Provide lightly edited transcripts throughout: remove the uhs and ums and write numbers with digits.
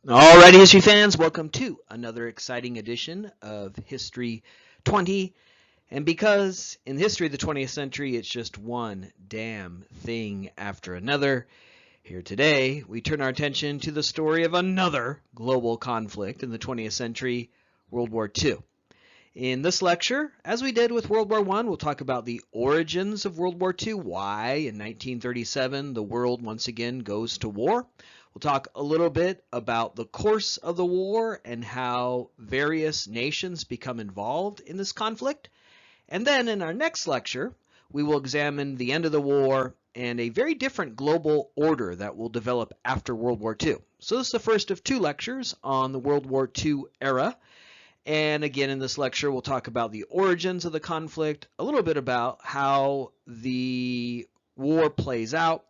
Alrighty, history fans, welcome to another exciting edition of History 20. And because in the history of the 20th century, it's just one damn thing after another, here today we turn our attention to the story of another global conflict in the 20th century, World War II. In this lecture, as we did with World War I, we'll talk about the origins of World War II, why in 1937 the world once again goes to war. We'll talk a little bit about the course of the war and how various nations become involved in this conflict. And then in our next lecture, we will examine the end of the war and a very different global order that will develop after World War II. So this is the first of two lectures on the World War II era. And again, in this lecture, we'll talk about the origins of the conflict, a little bit about how the war plays out.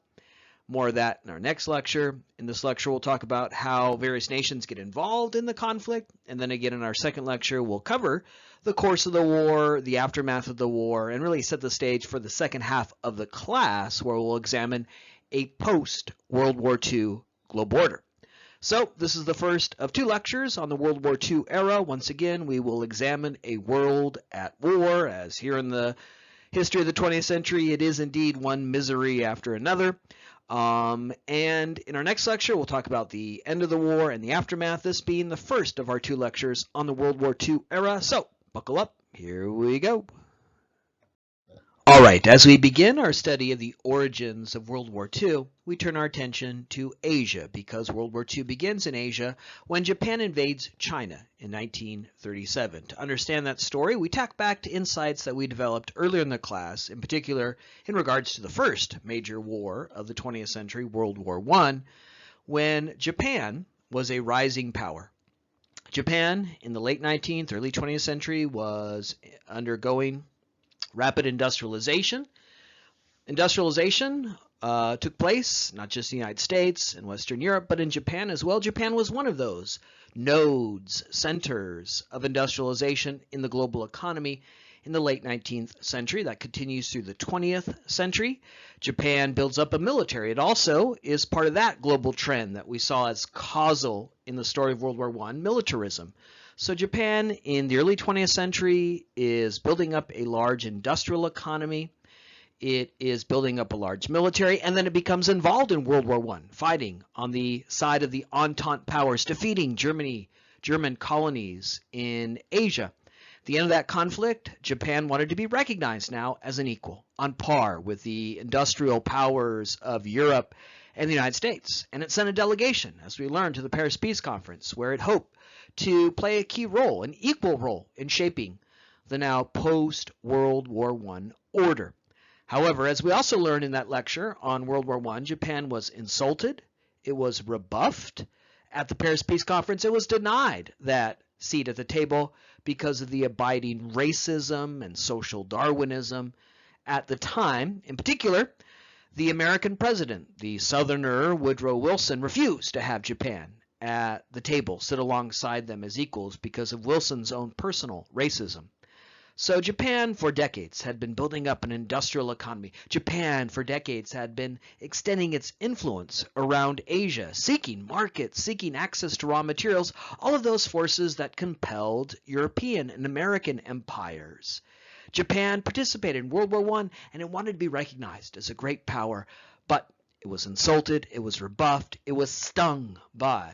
More of that in our next lecture. In this lecture, we'll talk about how various nations get involved in the conflict. And then again, in our second lecture, we'll cover the course of the war, the aftermath of the war, and really set the stage for the second half of the class, where we'll examine a post-World War II global order. So this is the first of two lectures on the World War II era. Once again, we will examine a world at war, as here in the history of the 20th century, it is indeed one misery after another. And in our next lecture, we'll talk about the end of the war and the aftermath, this being the first of our two lectures on the World War II era. So buckle up, here we go. All right, as we begin our study of the origins of World War II, we turn our attention to Asia, because World War II begins in Asia when Japan invades China in 1937. To understand that story, we tack back to insights that we developed earlier in the class, in particular in regards to the first major war of the 20th century, World War I, when Japan was a rising power. Japan in the late 19th, early 20th century was undergoing rapid industrialization. Industrialization took place not just in the United States and Western Europe, but in Japan as well. Japan was one of those nodes, centers of industrialization in the global economy in the late 19th century. That continues through the 20th century. Japan builds up a military. It also is part of that global trend that we saw as causal in the story of World War I, militarism. So Japan in the early 20th century is building up a large industrial economy. It is building up a large military, and then it becomes involved in World War I, fighting on the side of the Entente powers, defeating German colonies in Asia. At the end of that conflict, Japan wanted to be recognized now as an equal, on par with the industrial powers of Europe and the United States. And it sent a delegation, as we learned, to the Paris Peace Conference, where it hoped to play a key role, an equal role, in shaping the now post-World War I order. However, as we also learned in that lecture on World War I, Japan was insulted, it was rebuffed. At the Paris Peace Conference, it was denied that seat at the table because of the abiding racism and social Darwinism at the time. In particular, the American president, the Southerner Woodrow Wilson, refused to have Japan at the table, sit alongside them as equals because of Wilson's own personal racism. So Japan for decades had been building up an industrial economy. Japan for decades had been extending its influence around Asia, seeking markets, seeking access to raw materials, all of those forces that compelled European and American empires. Japan participated in World War I, and it wanted to be recognized as a great power, but it was insulted, it was rebuffed, it was stung by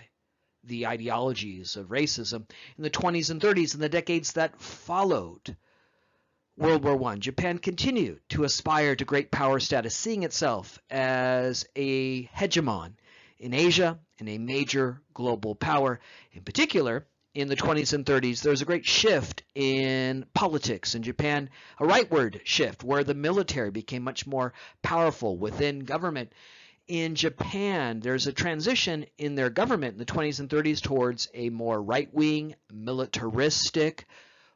the ideologies of racism in the 20s and 30s and the decades that followed World War I. Japan continued to aspire to great power status, seeing itself as a hegemon in Asia and a major global power. In particular, in the 20s and 30s, there was a great shift in politics in Japan, a rightward shift where the military became much more powerful within government. In Japan, there's a transition in their government in the 20s and 30s towards a more right-wing, militaristic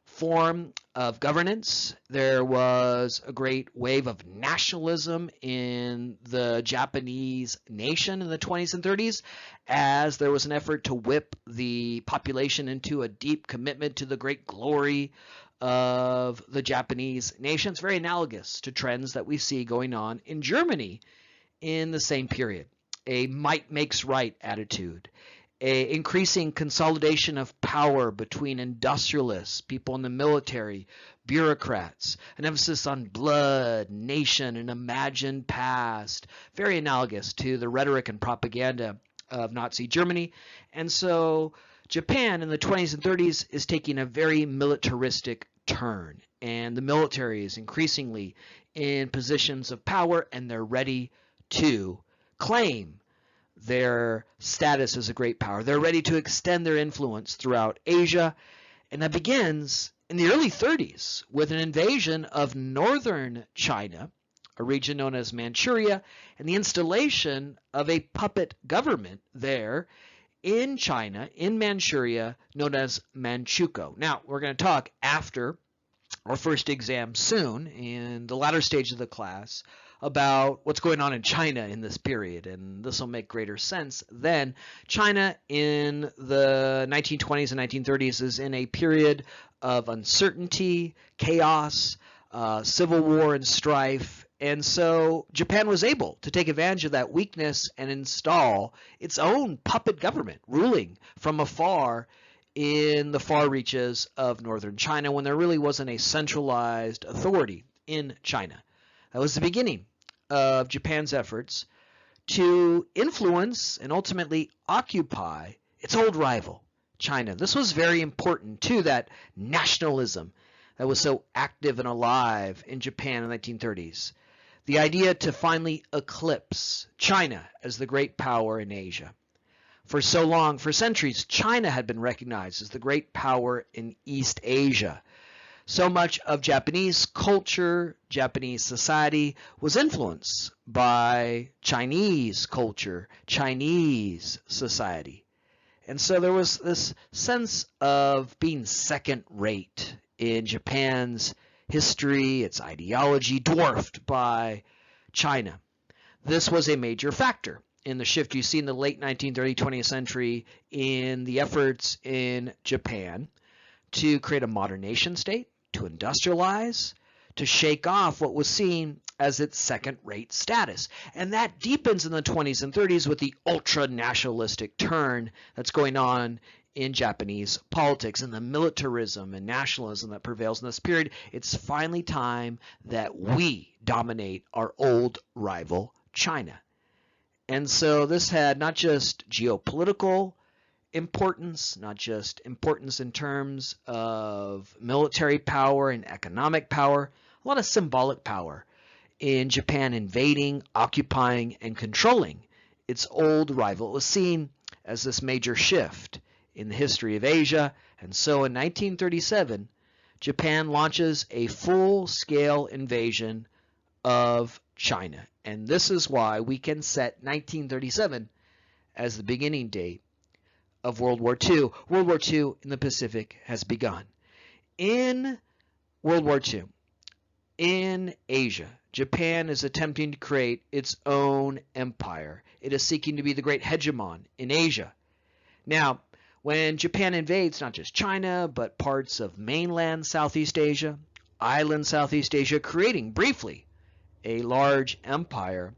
form of governance. There was a great wave of nationalism in the Japanese nation in the 20s and 30s, as there was an effort to whip the population into a deep commitment to the great glory of the Japanese nation. It's very analogous to trends that we see going on in Germany in the same period. A might makes right attitude, a increasing consolidation of power between industrialists, people in the military, bureaucrats, an emphasis on blood, nation, an imagined past, very analogous to the rhetoric and propaganda of Nazi Germany. And so Japan in the 20s and 30s is taking a very militaristic turn, and the military is increasingly in positions of power, and they're ready to claim their status as a great power. They're ready to extend their influence throughout Asia, and that begins in the early 30s with an invasion of northern China, a region known as Manchuria, and the installation of a puppet government there in China, in Manchuria, known as Manchukuo. Now, we're going to talk after our first exam soon, in the latter stage of the class, about what's going on in China in this period, and this will make greater sense then. China in the 1920s and 1930s is in a period of uncertainty, chaos, civil war and strife, and so Japan was able to take advantage of that weakness and install its own puppet government, ruling from afar in the far reaches of northern China when there really wasn't a centralized authority in China. That was the beginning of Japan's efforts to influence and ultimately occupy its old rival, China. This was very important to that nationalism that was so active and alive in Japan in the 1930s. The idea to finally eclipse China as the great power in Asia. For so long, for centuries, China had been recognized as the great power in East Asia. So much of Japanese culture, Japanese society was influenced by Chinese culture, Chinese society. And so there was this sense of being second rate in Japan's history, its ideology, dwarfed by China. This was a major factor in the shift you see in the late 19th, 20th century in the efforts in Japan to create a modern nation state, to industrialize, to shake off what was seen as its second-rate status. And that deepens in the 20s and 30s with the ultra-nationalistic turn that's going on in Japanese politics and the militarism and nationalism that prevails in this period. It's finally time that we dominate our old rival, China. And so this had not just geopolitical importance, not just importance in terms of military power and economic power, a lot of symbolic power in Japan invading, occupying, and controlling its old rival. It was seen as this major shift in the history of Asia, and so in 1937, Japan launches a full-scale invasion of China. And this is why we can set 1937 as the beginning date of World War II. World War II in the Pacific has begun. In World War II, in Asia, Japan is attempting to create its own empire. It is seeking to be the great hegemon in Asia. Now, when Japan invades not just China, but parts of mainland Southeast Asia, island Southeast Asia, creating briefly a large empire,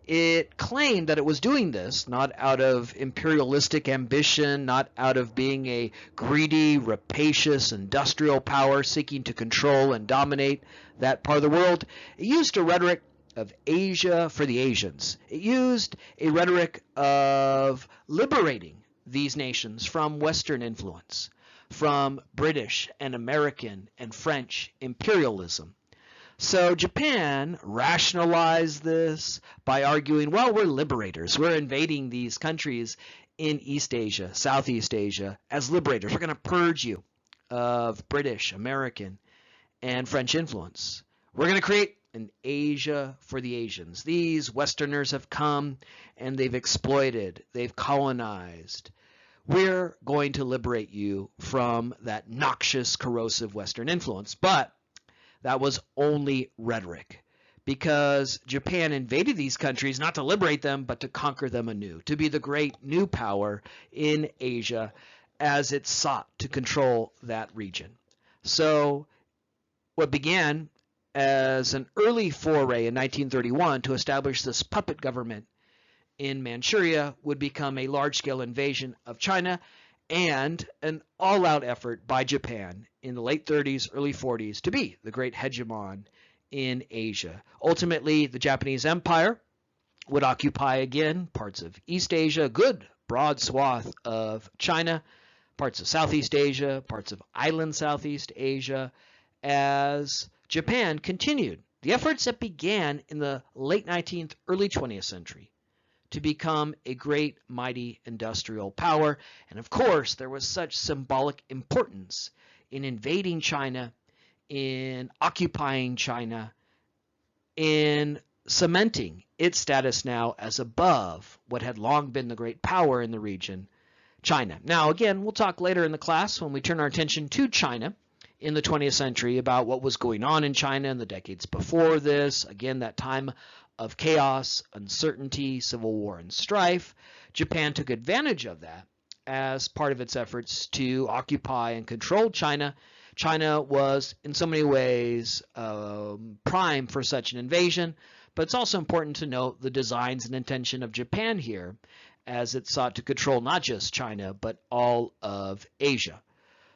it claimed that it was doing this not out of imperialistic ambition, not out of being a greedy, rapacious industrial power seeking to control and dominate that part of the world. It used a rhetoric of Asia for the Asians. It used a rhetoric of liberating these nations from Western influence, from British and American and French imperialism. So Japan rationalized this by arguing, well, we're liberators. We're invading these countries in East Asia, Southeast Asia, as liberators. We're going to purge you of British, American, and French influence. We're going to create an Asia for the Asians. These Westerners have come and they've exploited, they've colonized. We're going to liberate you from that noxious, corrosive Western influence. But that was only rhetoric, because Japan invaded these countries not to liberate them, but to conquer them anew, to be the great new power in Asia as it sought to control that region. So what began as an early foray in 1931 to establish this puppet government in Manchuria would become a large-scale invasion of China and an all-out effort by Japan in the late 30s, early 40s to be the great hegemon in Asia. Ultimately, the Japanese Empire would occupy again parts of East Asia, a good broad swath of China, parts of Southeast Asia, parts of island Southeast Asia, as Japan continued the efforts that began in the late 19th, early 20th century to become a great, mighty industrial power. And of course, there was such symbolic importance in invading China, in occupying China, in cementing its status now as above what had long been the great power in the region, China. Now, again, we'll talk later in the class when we turn our attention to China in the 20th century about what was going on in China in the decades before this. Again, that time of chaos, uncertainty, civil war, and strife. Japan took advantage of that as part of its efforts to occupy and control China. China was, in so many ways, prime for such an invasion, but it's also important to note the designs and intention of Japan here as it sought to control not just China, but all of Asia.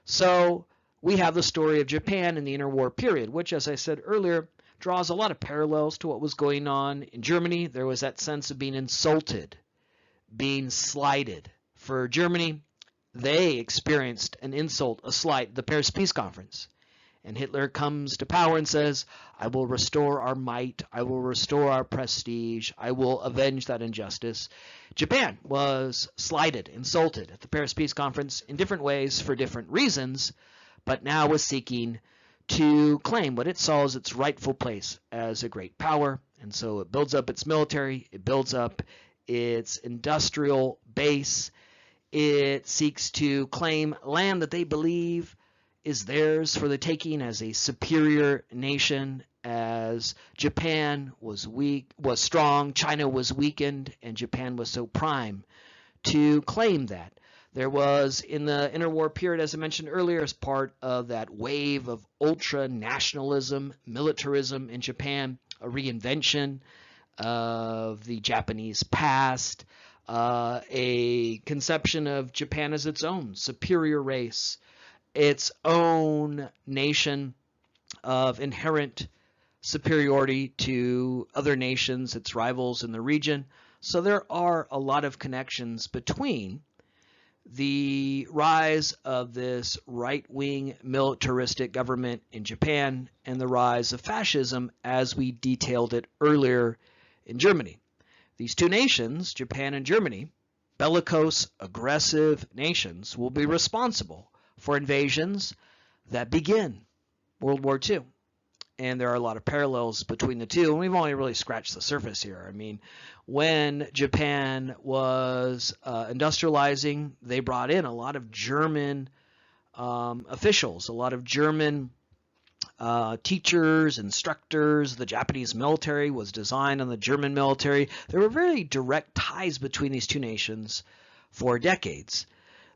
So we have the story of Japan in the interwar period, which, as I said earlier, draws a lot of parallels to what was going on in Germany. There was that sense of being insulted, being slighted. For Germany, they experienced an insult, a slight, the Paris Peace Conference. And Hitler comes to power and says, I will restore our might, I will restore our prestige, I will avenge that injustice. Japan was slighted, insulted at the Paris Peace Conference in different ways for different reasons, but now was seeking to claim what it saw as its rightful place as a great power. And so it builds up its military, it builds up its industrial base, it seeks to claim land that they believe is theirs for the taking as a superior nation, as Japan was strong, China was weakened, and Japan was so prime to claim that. There was, in the interwar period, as I mentioned earlier, as part of that wave of ultra-nationalism, militarism in Japan, a reinvention of the Japanese past, a conception of Japan as its own superior race, its own nation of inherent superiority to other nations, its rivals in the region. So there are a lot of connections between the rise of this right-wing militaristic government in Japan and the rise of fascism as we detailed it earlier in Germany. These two nations, Japan and Germany, bellicose, aggressive nations, will be responsible for invasions that begin World War II. And there are a lot of parallels between the two, and we've only really scratched the surface here. I mean, when Japan was industrializing, they brought in a lot of German officials, a lot of German teachers, instructors. The Japanese military was designed on the German military. There were very direct ties between these two nations for decades.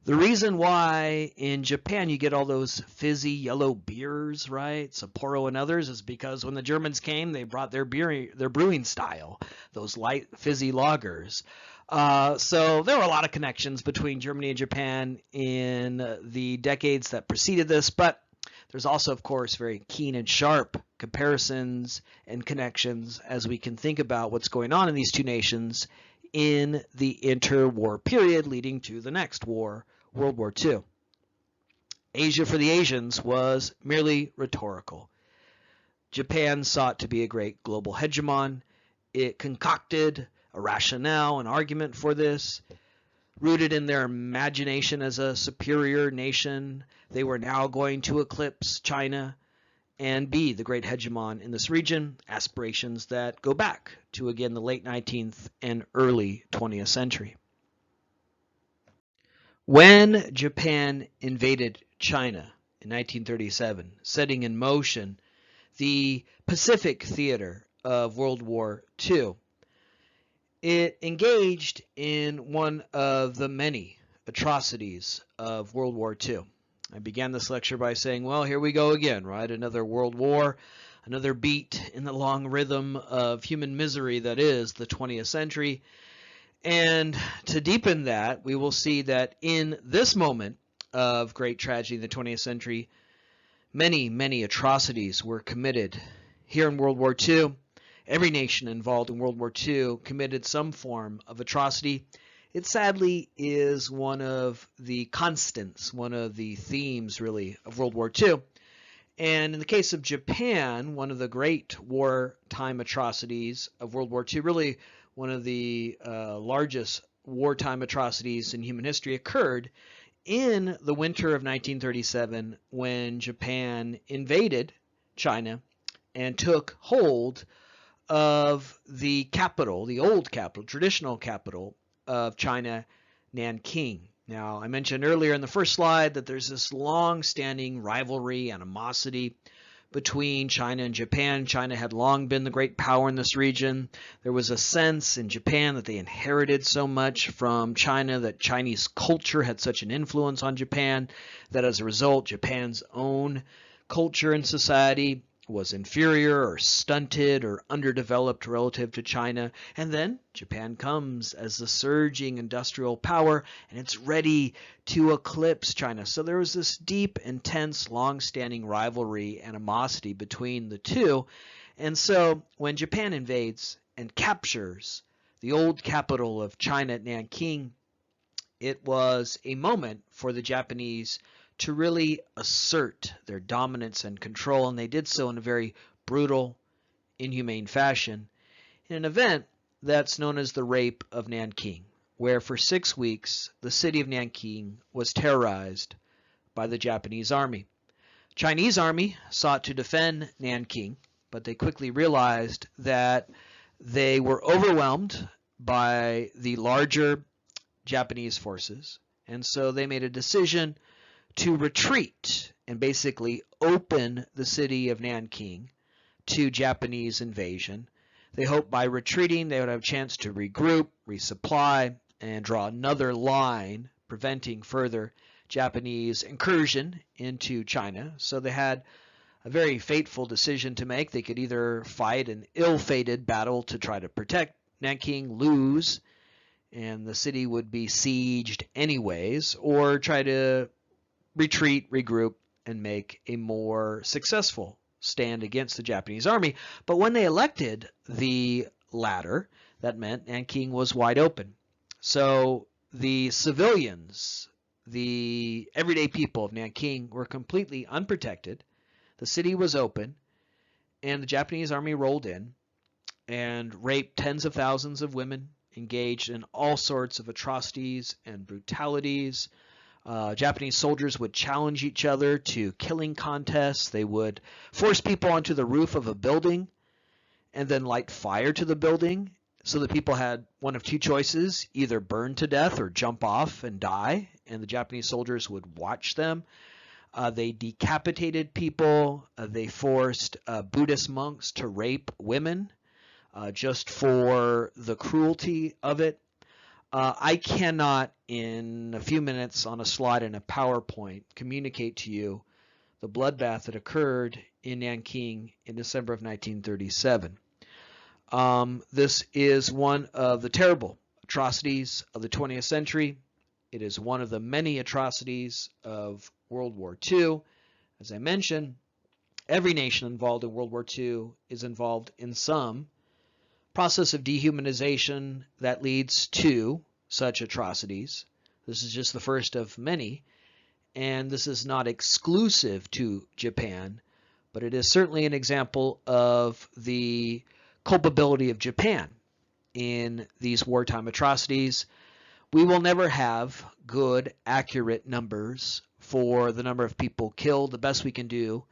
The reason why in Japan you get all those fizzy yellow beers, right, Sapporo and others, is because when the Germans came, they brought their brewing style, those light fizzy lagers. So there were a lot of connections between Germany and Japan in the decades that preceded this, but there's also, of course, very keen and sharp comparisons and connections as we can think about what's going on in these two nations in the interwar period leading to the next war, World War II. Asia for the Asians was merely rhetorical. Japan sought to be a great global hegemon. It concocted a rationale, an argument for this, rooted in their imagination as a superior nation. They were now going to eclipse China and be the great hegemon in this region, aspirations that go back to, again, the late 19th and early 20th century. When Japan invaded China in 1937, setting in motion the Pacific theater of World War II, it engaged in one of the many atrocities of World War II. I began this lecture by saying, well, here we go again, right? Another world war, another beat in the long rhythm of human misery that is the 20th century. And to deepen that, we will see that in this moment of great tragedy in the 20th century, many, many atrocities were committed. Here in World War II, every nation involved in World War II committed some form of atrocity. It sadly is one of the constants, one of the themes, really, of World War II. And in the case of Japan, one of the great wartime atrocities of World War II, really one of the largest wartime atrocities in human history, occurred in the winter of 1937 when Japan invaded China and took hold of the capital, the old capital, traditional capital of China, Nanking. Now, I mentioned earlier in the first slide that there's this long-standing rivalry, animosity between China and Japan. China had long been the great power in this region. There was a sense in Japan that they inherited so much from China, that Chinese culture had such an influence on Japan, that as a result, Japan's own culture and society was inferior or stunted or underdeveloped relative to China. And then Japan comes as the surging industrial power, and it's ready to eclipse China. So there was this deep, intense, long-standing rivalry, animosity between the two. And so when Japan invades and captures the old capital of China, Nanking, it was a moment for the Japanese to really assert their dominance and control, and they did so in a very brutal, inhumane fashion in an event that's known as the Rape of Nanking, where for 6 weeks the city of Nanking was terrorized by the Japanese army. Chinese army sought to defend Nanking, but they quickly realized that they were overwhelmed by the larger Japanese forces, and so they made a decision to retreat and basically open the city of Nanking to Japanese invasion. They hoped by retreating they would have a chance to regroup, resupply, and draw another line preventing further Japanese incursion into China. So they had a very fateful decision to make. They could either fight an ill-fated battle to try to protect Nanking, lose, and the city would be sieged anyways, or try to retreat, regroup, and make a more successful stand against the Japanese army. But when they elected the latter, that meant Nanking was wide open. So the civilians, the everyday people of Nanking, were completely unprotected. The city was open, and the Japanese army rolled in and raped tens of thousands of women, engaged in all sorts of atrocities and brutalities. Japanese soldiers would challenge each other to killing contests. They would force people onto the roof of a building and then light fire to the building, so that people had one of two choices: either burn to death or jump off and die, and the Japanese soldiers would watch them. They decapitated people. They forced Buddhist monks to rape women just for the cruelty of it. I cannot, in a few minutes on a slide in a PowerPoint, communicate to you the bloodbath that occurred in Nanking in December of 1937. This is one of the terrible atrocities of the 20th century. It is one of the many atrocities of World War II. As I mentioned, every nation involved in World War II is involved in some process of dehumanization that leads to such atrocities. This is just the first of many, and this is not exclusive to Japan, but it is certainly an example of the culpability of Japan in these wartime atrocities. We will never have good, accurate numbers for the number of people killed. The best we can do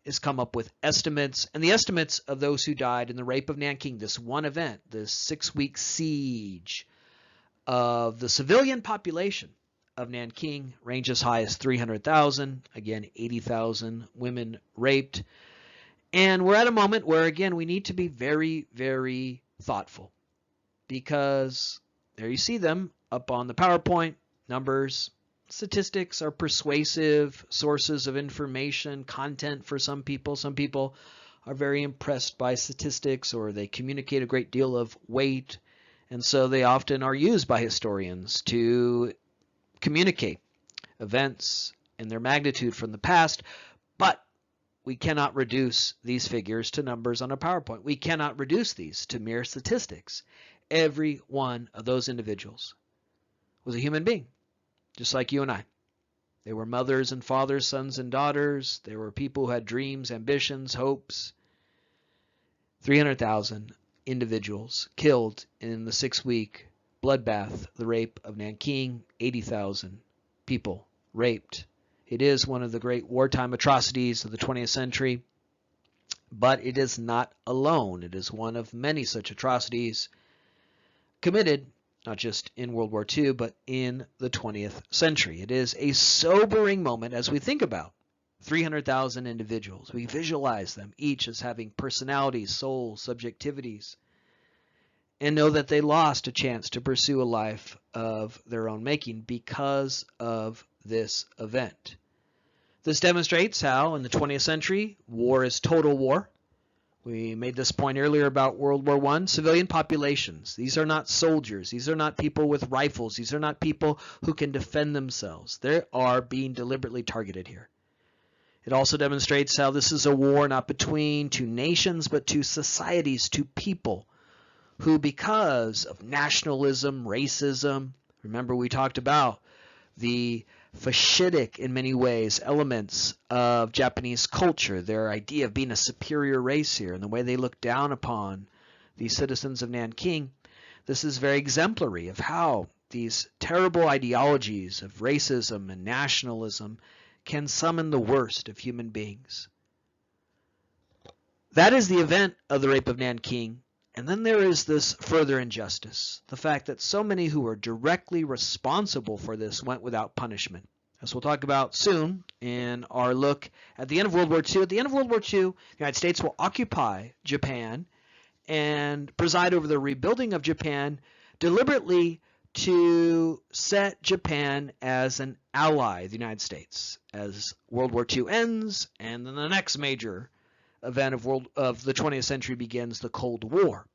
is come up with estimates, and the estimates of those who died in the Rape of Nanking, this one event, this 6-week siege of the civilian population of Nanking, range as high as 300,000. Again, 80,000 women raped. And we're at a moment where, again, we need to be very, very thoughtful, because there you see them up on the PowerPoint, numbers. Statistics are persuasive sources of information, content for some people. Some people are very impressed by statistics, or they communicate a great deal of weight And so they often are used by historians to communicate events and their magnitude from the past, but we cannot reduce these figures to numbers on a PowerPoint. We cannot reduce these to mere statistics. Every one of those individuals was a human being, just like you and I. They were mothers and fathers, sons and daughters. They were people who had dreams, ambitions, hopes. 300,000 individuals killed in the 6-week bloodbath, the Rape of Nanking. 80,000 people raped. It is one of the great wartime atrocities of the 20th century, but it is not alone. It is one of many such atrocities committed not just in World War II, but in the 20th century. It is a sobering moment as we think about 300,000 individuals. We visualize them each as having personalities, souls, subjectivities, and know that they lost a chance to pursue a life of their own making because of this event. This demonstrates how in the 20th century, war is total war. We made this point earlier about World War I. Civilian populations. These are not soldiers. These are not people with rifles. These are not people who can defend themselves. They are being deliberately targeted here. It also demonstrates how this is a war not between two nations, but two societies, two people who, because of nationalism, racism, remember we talked about the fascistic, in many ways, elements of Japanese culture, their idea of being a superior race here, and the way they look down upon these citizens of Nanking. This is very exemplary of how these terrible ideologies of racism and nationalism can summon the worst of human beings. That is the event of the Rape of Nanking. And then there is this further injustice, the fact that so many who are directly responsible for this went without punishment. As we'll talk about soon in our look at the end of World War II. At the end of World War II, the United States will occupy Japan and preside over the rebuilding of Japan deliberately to set Japan as an ally of the United States as World War II ends, and then the next major event of the 20th century begins, the Cold War.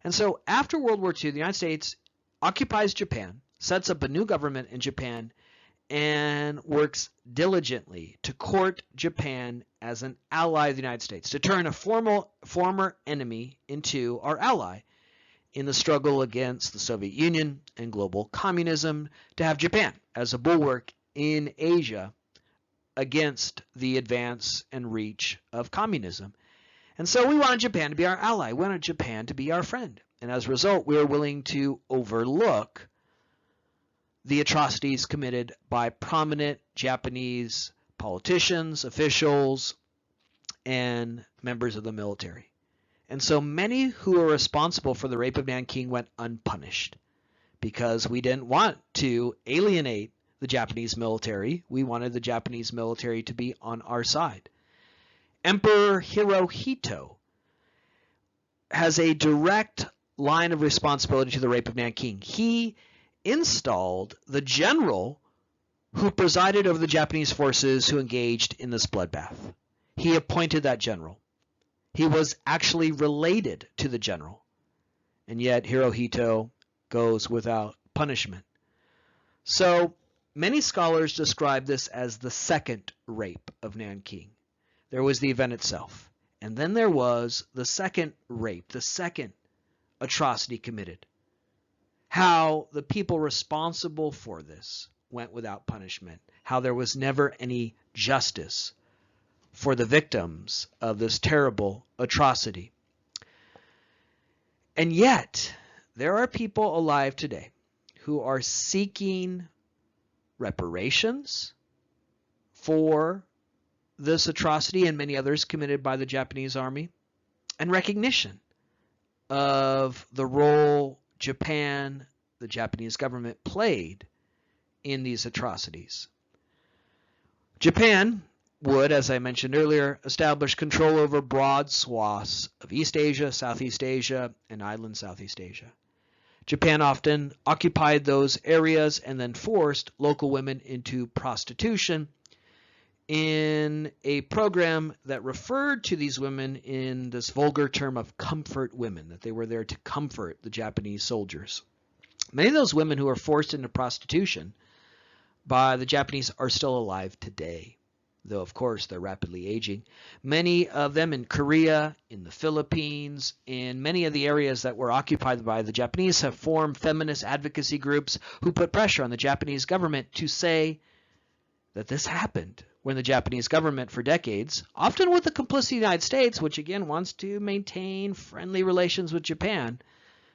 And so after World War II, the United States occupies Japan, sets up a new government in Japan, and works diligently to court Japan as an ally of the United States, to turn a former enemy into our ally in the struggle against the Soviet Union and global communism, to have Japan as a bulwark in Asia against the advance and reach of communism. And so we wanted Japan to be our ally. We wanted Japan to be our friend. And as a result, we were willing to overlook the atrocities committed by prominent Japanese politicians, officials, and members of the military. And so many who were responsible for the Rape of Nanking went unpunished because we didn't want to alienate the Japanese military. We wanted the Japanese military to be on our side. Emperor Hirohito has a direct line of responsibility to the Rape of Nanking. He installed the general who presided over the Japanese forces who engaged in this bloodbath. He appointed that general. He was actually related to the general. And yet Hirohito goes without punishment. So many scholars describe this as the second rape of Nanking. There was the event itself. And then there was the second rape, the second atrocity committed. How the people responsible for this went without punishment. How there was never any justice for the victims of this terrible atrocity. And yet, there are people alive today who are seeking reparations for this atrocity and many others committed by the Japanese army, and recognition of the role Japan, the Japanese government, played in these atrocities. Japan would, as I mentioned earlier, establish control over broad swaths of East Asia, Southeast Asia, and island Southeast Asia. Japan often occupied those areas and then forced local women into prostitution in a program that referred to these women in this vulgar term of comfort women, that they were there to comfort the Japanese soldiers. Many of those women who were forced into prostitution by the Japanese are still alive today, though of course they're rapidly aging. Many of them in Korea, in the Philippines, in many of the areas that were occupied by the Japanese have formed feminist advocacy groups who put pressure on the Japanese government to say that this happened when the Japanese government for decades, often with the complicity of the United States, which again wants to maintain friendly relations with Japan,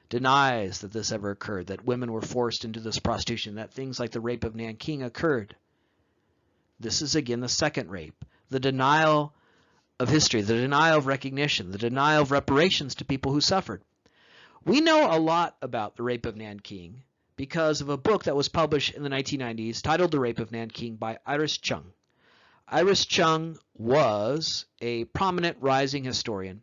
denies that this ever occurred, that women were forced into this prostitution, that things like the Rape of Nanking occurred. This is again the second rape, the denial of history, the denial of recognition, the denial of reparations to people who suffered. We know a lot about the Rape of Nanking because of a book that was published in the 1990s titled The Rape of Nanking by Iris Chung. Iris Chung was a prominent rising historian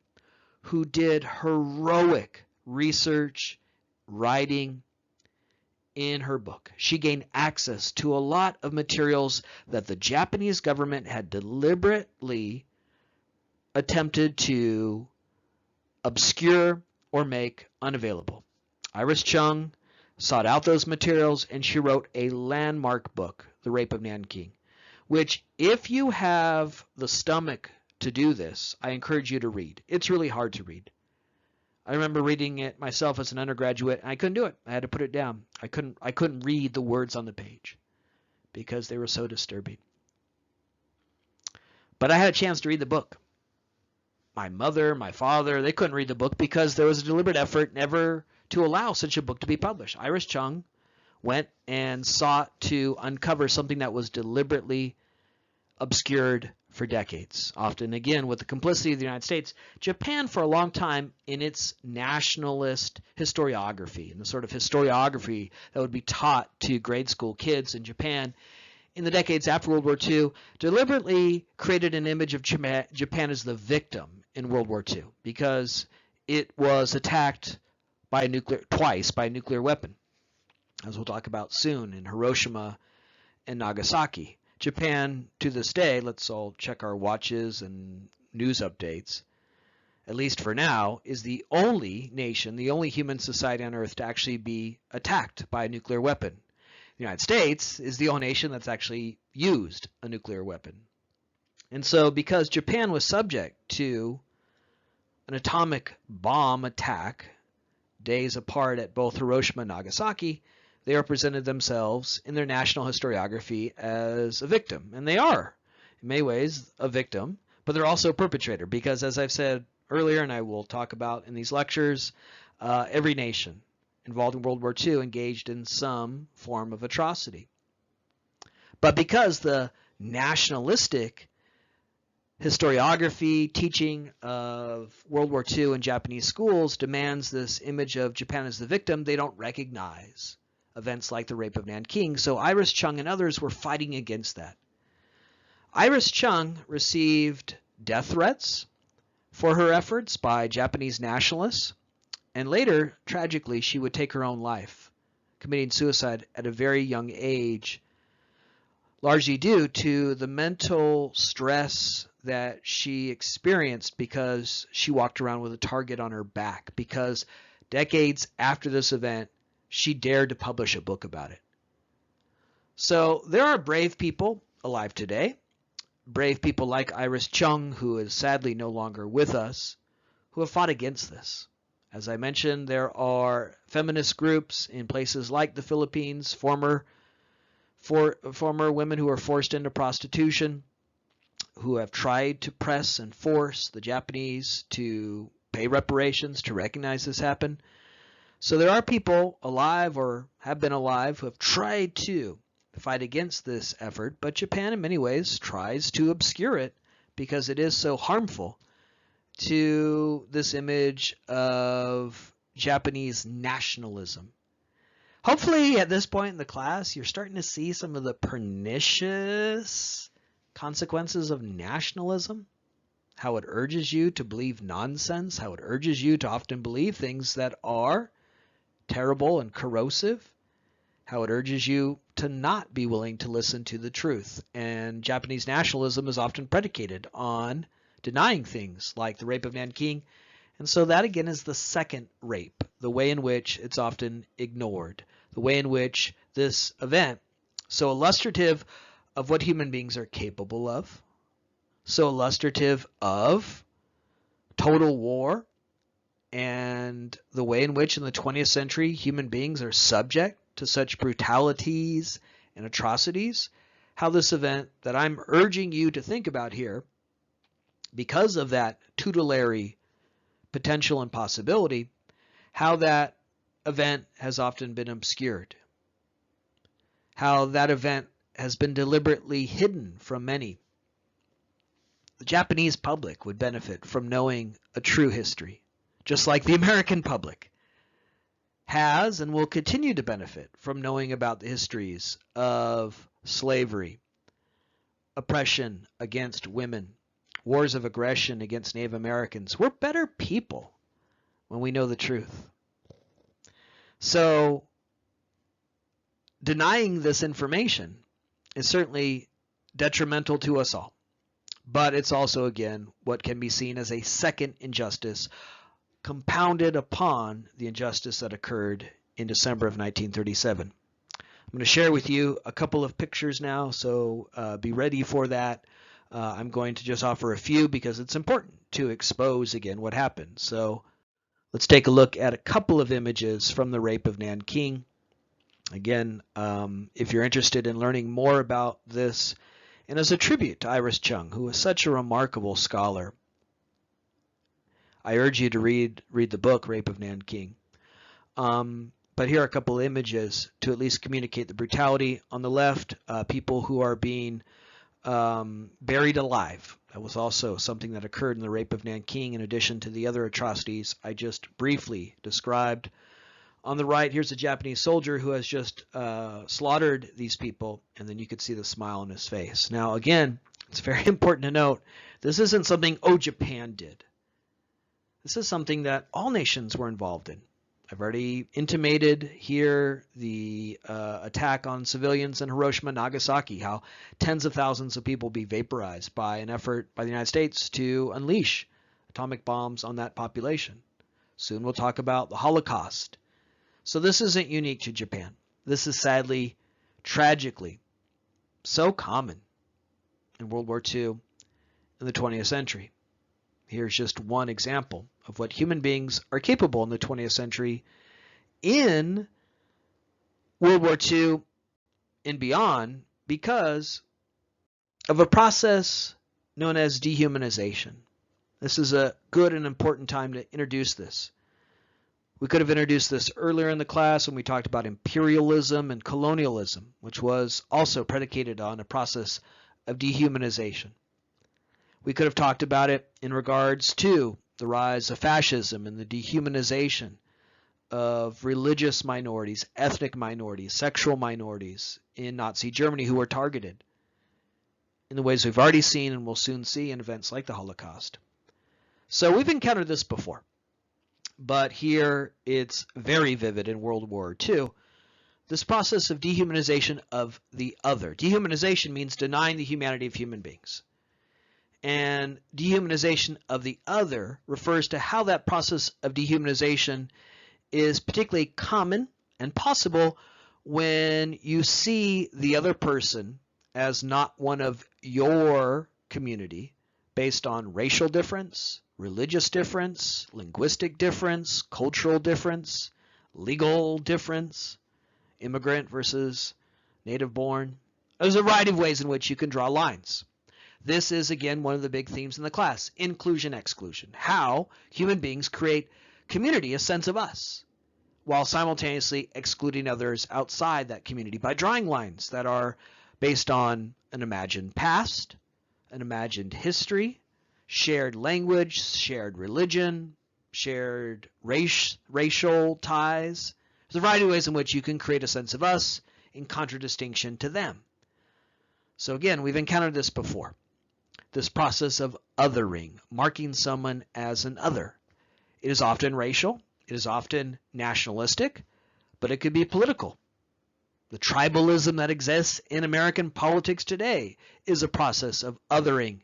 who did heroic research, writing in her book. She gained access to a lot of materials that the Japanese government had deliberately attempted to obscure or make unavailable. Iris Chung sought out those materials and she wrote a landmark book, The Rape of Nanking, which if you have the stomach to do this, I encourage you to read. It's really hard to read. I remember reading it myself as an undergraduate, and I couldn't do it. I had to put it down. I couldn't read the words on the page because they were so disturbing. But I had a chance to read the book. My mother, my father, they couldn't read the book because there was a deliberate effort never to allow such a book to be published. Iris Chung went and sought to uncover something that was deliberately obscured for decades, often again with the complicity of the United States. Japan for a long time in its nationalist historiography, and the sort of historiography that would be taught to grade school kids in Japan in the decades after World War II, deliberately created an image of Japan as the victim in World War II because it was attacked by twice by a nuclear weapon, as we'll talk about soon, in Hiroshima and Nagasaki. Japan, to this day, let's all check our watches and news updates, at least for now, is the only nation, the only human society on Earth to actually be attacked by a nuclear weapon. The United States is the only nation that's actually used a nuclear weapon. And so because Japan was subject to an atomic bomb attack days apart at both Hiroshima and Nagasaki, they represented themselves in their national historiography as a victim. And they are, in many ways, a victim, but they're also a perpetrator because, as I've said earlier, and I will talk about in these lectures, every nation involved in World War II engaged in some form of atrocity. But because the nationalistic historiography teaching of World War II in Japanese schools demands this image of Japan as the victim, they don't recognize events like the Rape of Nanking. So Iris Chung and others were fighting against that. Iris Chung received death threats for her efforts by Japanese nationalists, and later, tragically, she would take her own life, committing suicide at a very young age, largely due to the mental stress that she experienced because she walked around with a target on her back, because decades after this event, she dared to publish a book about it. So there are brave people alive today, brave people like Iris Chung, who is sadly no longer with us, who have fought against this. As I mentioned, there are feminist groups in places like the Philippines, former women who are forced into prostitution, who have tried to press and force the Japanese to pay reparations, to recognize this happened. So there are people alive or have been alive who have tried to fight against this effort, but Japan in many ways tries to obscure it because it is so harmful to this image of Japanese nationalism. Hopefully at this point in the class, you're starting to see some of the pernicious consequences of nationalism, how it urges you to believe nonsense, how it urges you to often believe things that are terrible and corrosive, how it urges you to not be willing to listen to the truth. And Japanese nationalism is often predicated on denying things like the Rape of Nanking. And so that again is the second rape, the way in which it's often ignored, the way in which this event, so illustrative of what human beings are capable of, so illustrative of total war, and the way in which in the 20th century human beings are subject to such brutalities and atrocities, how this event that I'm urging you to think about here, because of that tutelary potential and possibility, how that event has often been obscured, how that event has been deliberately hidden from many. The Japanese public would benefit from knowing a true history, just like the American public has and will continue to benefit from knowing about the histories of slavery, oppression against women, wars of aggression against Native Americans. We're better people when we know the truth. So denying this information is certainly detrimental to us all. But it's also, again, what can be seen as a second injustice compounded upon the injustice that occurred in December of 1937. I'm going to share with you a couple of pictures now, so be ready for that. I'm going to just offer a few because it's important to expose, again, what happened. So let's take a look at a couple of images from the Rape of Nanking. Again, if you're interested in learning more about this, and as a tribute to Iris Chung, who was such a remarkable scholar, I urge you to read the book, Rape of Nanking. But here are a couple of images to at least communicate the brutality. On the left, people who are being buried alive. That was also something that occurred in the Rape of Nanking, in addition to the other atrocities I just briefly described. On the right, here's a Japanese soldier who has just slaughtered these people, and then you could see the smile on his face. Now, again, it's very important to note, this isn't something, Japan did. This is something that all nations were involved in. I've already intimated here the attack on civilians in Hiroshima and Nagasaki, how tens of thousands of people be vaporized by an effort by the United States to unleash atomic bombs on that population. Soon we'll talk about the Holocaust. So this isn't unique to Japan. This is sadly, tragically, so common in World War II in the 20th century. Here's just one example of what human beings are capable in the 20th century in World War II and beyond, because of a process known as dehumanization. This is a good and important time to introduce this. We could have introduced this earlier in the class when we talked about imperialism and colonialism, which was also predicated on a process of dehumanization. We could have talked about it in regards to the rise of fascism and the dehumanization of religious minorities, ethnic minorities, sexual minorities in Nazi Germany who were targeted in the ways we've already seen and will soon see in events like the Holocaust. So we've encountered this before, but here it's very vivid in World War II. This process of dehumanization of the other. Dehumanization means denying the humanity of human beings. And dehumanization of the other refers to how that process of dehumanization is particularly common and possible when you see the other person as not one of your community based on racial difference, religious difference, linguistic difference, cultural difference, legal difference, immigrant versus native born. There's a variety of ways in which you can draw lines. This is, again, one of the big themes in the class, inclusion-exclusion, how human beings create community, a sense of us, while simultaneously excluding others outside that community by drawing lines that are based on an imagined past, an imagined history, shared language, shared religion, shared racial ties. There's a variety of ways in which you can create a sense of us in contradistinction to them. So again, we've encountered this before. This process of othering, marking someone as an other. It is often racial, it is often nationalistic, but it could be political. The tribalism that exists in American politics today is a process of othering.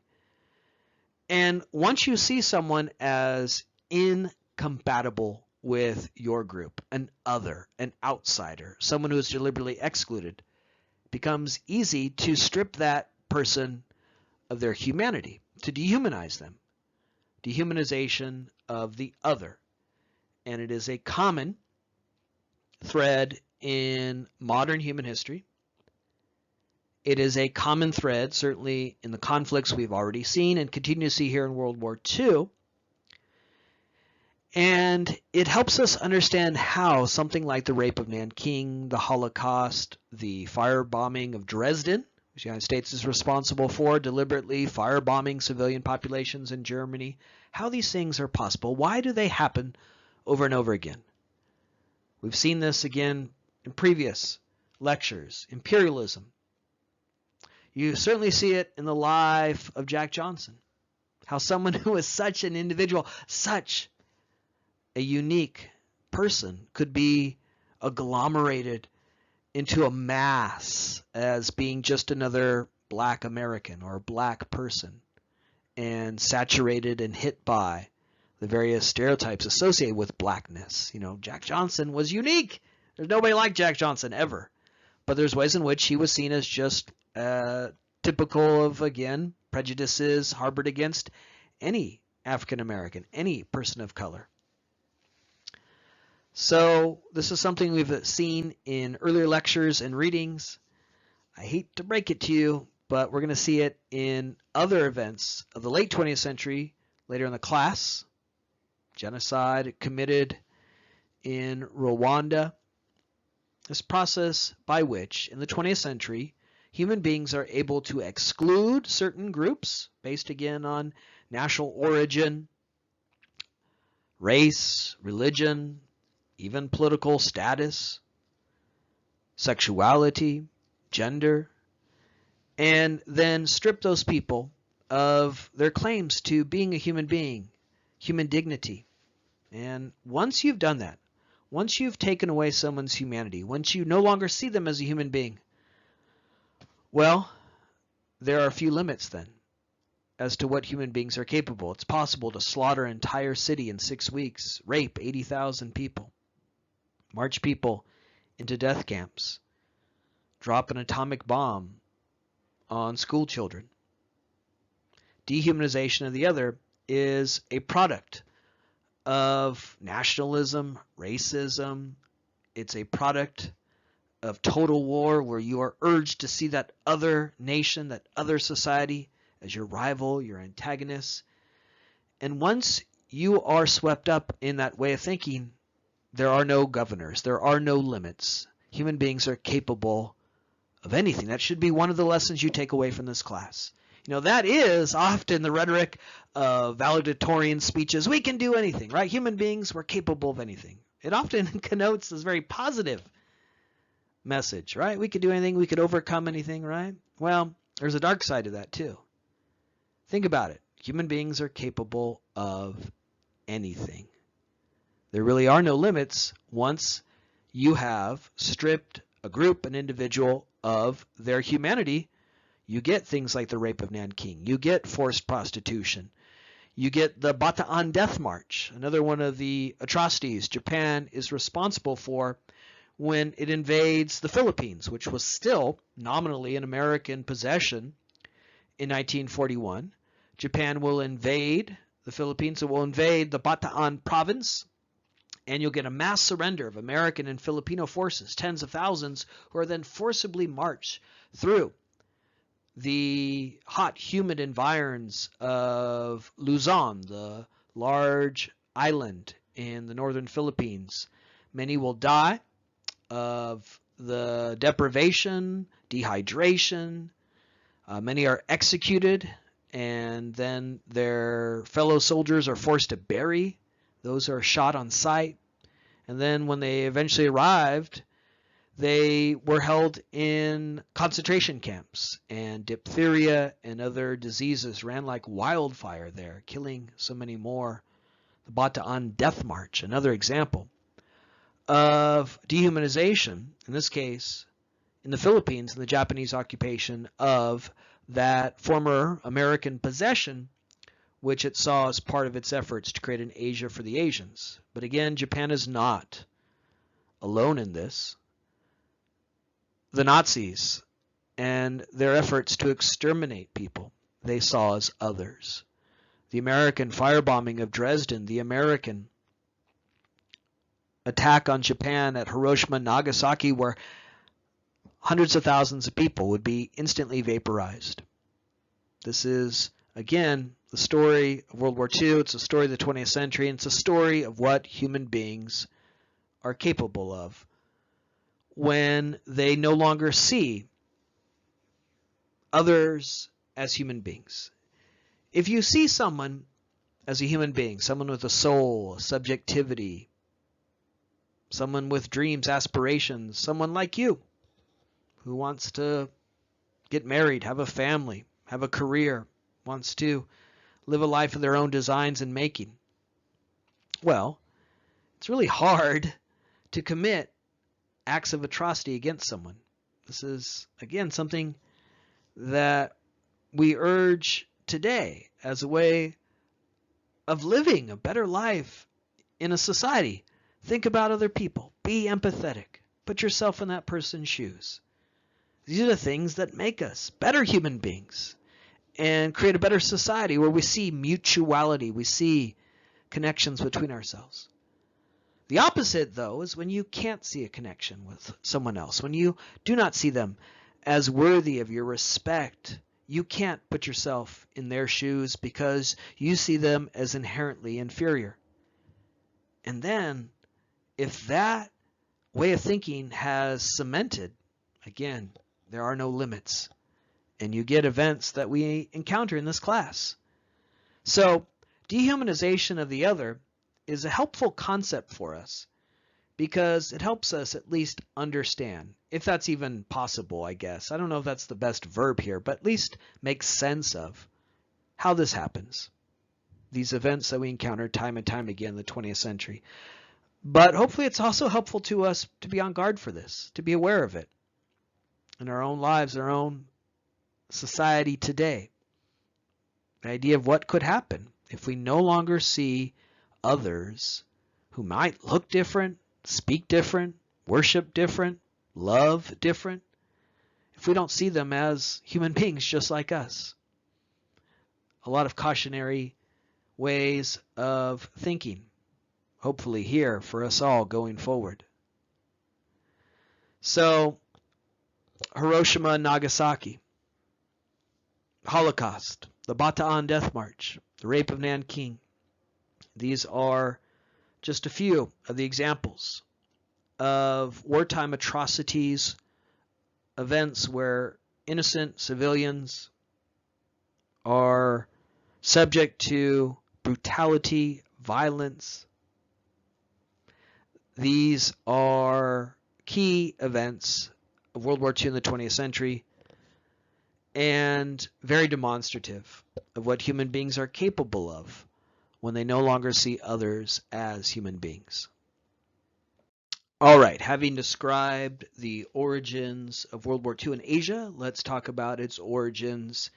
And once you see someone as incompatible with your group, an other, an outsider, someone who is deliberately excluded, it becomes easy to strip that person of their humanity, to dehumanize them. Dehumanization of the other. And it is a common thread in modern human history. It is a common thread, certainly in the conflicts we've already seen and continue to see here in World War II. And it helps us understand how something like the Rape of Nanking, the Holocaust, the firebombing of Dresden, which the United States is responsible for, deliberately firebombing civilian populations in Germany, how these things are possible. Why do they happen over and over again? We've seen this again in previous lectures. Imperialism. You certainly see it in the life of Jack Johnson. How someone who is such an individual, such a unique person, could be agglomerated into a mass as being just another black American or black person, and saturated and hit by the various stereotypes associated with blackness. You know, Jack Johnson was unique. There's nobody like Jack Johnson ever. But there's ways in which he was seen as just typical of, again, prejudices harbored against any African American, any person of color. So this is something we've seen in earlier lectures and readings. I hate to break it to you, but we're going to see it in other events of the late 20th century later in the class. Genocide committed in Rwanda. This process by which, in the 20th century, human beings are able to exclude certain groups based again on national origin, race, religion, even political status, sexuality, gender, and then strip those people of their claims to being a human being, human dignity. And once you've done that, once you've taken away someone's humanity, once you no longer see them as a human being, well, there are a few limits then as to what human beings are capable. It's possible to slaughter an entire city in 6 weeks, rape 80,000 people, march people into death camps, drop an atomic bomb on school children. Dehumanization of the other is a product of nationalism, racism. It's a product of total war where you are urged to see that other nation, that other society as your rival, your antagonist. And once you are swept up in that way of thinking, there are no governors, there are no limits. Human beings are capable of anything. That should be one of the lessons you take away from this class. You know, that is often the rhetoric of valedictorian speeches. We can do anything, right? Human beings, we're capable of anything. It often connotes this very positive message, right? We could do anything. We could overcome anything, right? Well, there's a dark side to that too. Think about it. Human beings are capable of anything. There really are no limits once you have stripped a group, an individual, of their humanity. You get things like the Rape of Nanking. You get forced prostitution. You get the Bataan Death March, another one of the atrocities Japan is responsible for when it invades the Philippines, which was still nominally an American possession in 1941. Japan will invade the Philippines. It will invade the Bataan province, and you'll get a mass surrender of American and Filipino forces, tens of thousands, who are then forcibly marched through the hot, humid environs of Luzon, the large island in the northern Philippines. Many will die of the deprivation, dehydration. Many are executed, and then their fellow soldiers are forced to bury those who are shot on sight. And then when they eventually arrived, they were held in concentration camps, and diphtheria and other diseases ran like wildfire there, killing so many more. The Bataan Death March, another example of dehumanization, in this case in the Philippines in the Japanese occupation of that former American possession, which it saw as part of its efforts to create an Asia for the Asians. But again, Japan is not alone in this. The Nazis and their efforts to exterminate people they saw as others. The American firebombing of Dresden, the American attack on Japan at Hiroshima and Nagasaki, where hundreds of thousands of people would be instantly vaporized. This is, again, the story of World War II. It's a story of the 20th century, and it's a story of what human beings are capable of when they no longer see others as human beings. If you see someone as a human being, someone with a soul, a subjectivity, someone with dreams, aspirations, someone like you who wants to get married, have a family, have a career, wants to live a life of their own designs and making, well, it's really hard to commit acts of atrocity against someone. This is, again, something that we urge today as a way of living a better life in a society. Think about other people. Be empathetic. Put yourself in that person's shoes. These are the things that make us better human beings and create a better society where we see mutuality, we see connections between ourselves. The opposite, though, is when you can't see a connection with someone else, when you do not see them as worthy of your respect. You can't put yourself in their shoes because you see them as inherently inferior. And then, if that way of thinking has cemented, again, there are no limits. And you get events that we encounter in this class. So, dehumanization of the other is a helpful concept for us because it helps us at least understand, if that's even possible, I guess. I don't know if that's the best verb here, but at least make sense of how this happens. These events that we encounter time and time again in the 20th century. But hopefully it's also helpful to us to be on guard for this, to be aware of it in our own lives, our own society today. The idea of what could happen if we no longer see others who might look different, speak different, worship different, love different, if we don't see them as human beings just like us. A lot of cautionary ways of thinking, hopefully here for us all going forward. So, Hiroshima and Nagasaki, Holocaust, the Bataan Death March, the Rape of Nanking. These are just a few of the examples of wartime atrocities, events where innocent civilians are subject to brutality, violence. These are key events of World War II in the 20th century and very demonstrative of what human beings are capable of when they no longer see others as human beings. All right, having described the origins of World War II in Asia, let's talk about its origins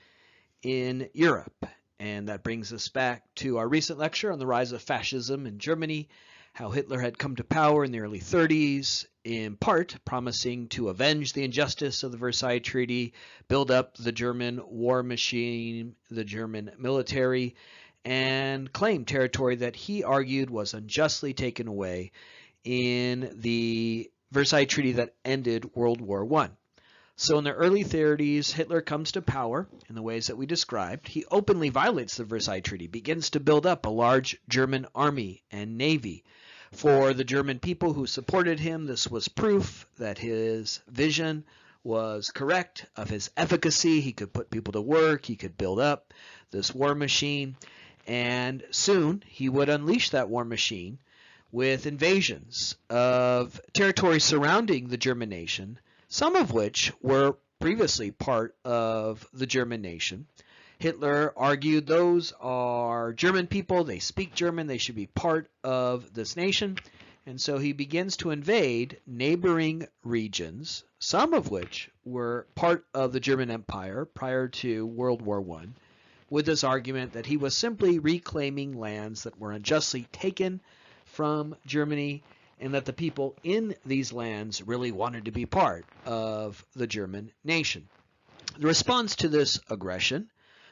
in Europe. And that brings us back to our recent lecture on the rise of fascism in Germany, how Hitler had come to power in the early 30s, in part promising to avenge the injustice of the Versailles Treaty, build up the German war machine, the German military, and claim territory that he argued was unjustly taken away in the Versailles Treaty that ended World War I. So in the early 30s, Hitler comes to power in the ways that we described. He openly violates the Versailles Treaty, begins to build up a large German army and navy. For the German people who supported him, this was proof that his vision was correct, of his efficacy. He could put people to work, he could build up this war machine, and soon he would unleash that war machine with invasions of territory surrounding the German nation, some of which were previously part of the German nation. Hitler argued those are German people, they speak German, they should be part of this nation, And so he begins to invade neighboring regions, some of which were part of the German Empire prior to World War I, with this argument that he was simply reclaiming lands that were unjustly taken from Germany, and that the people in these lands really wanted to be part of the German nation. The response to this aggression,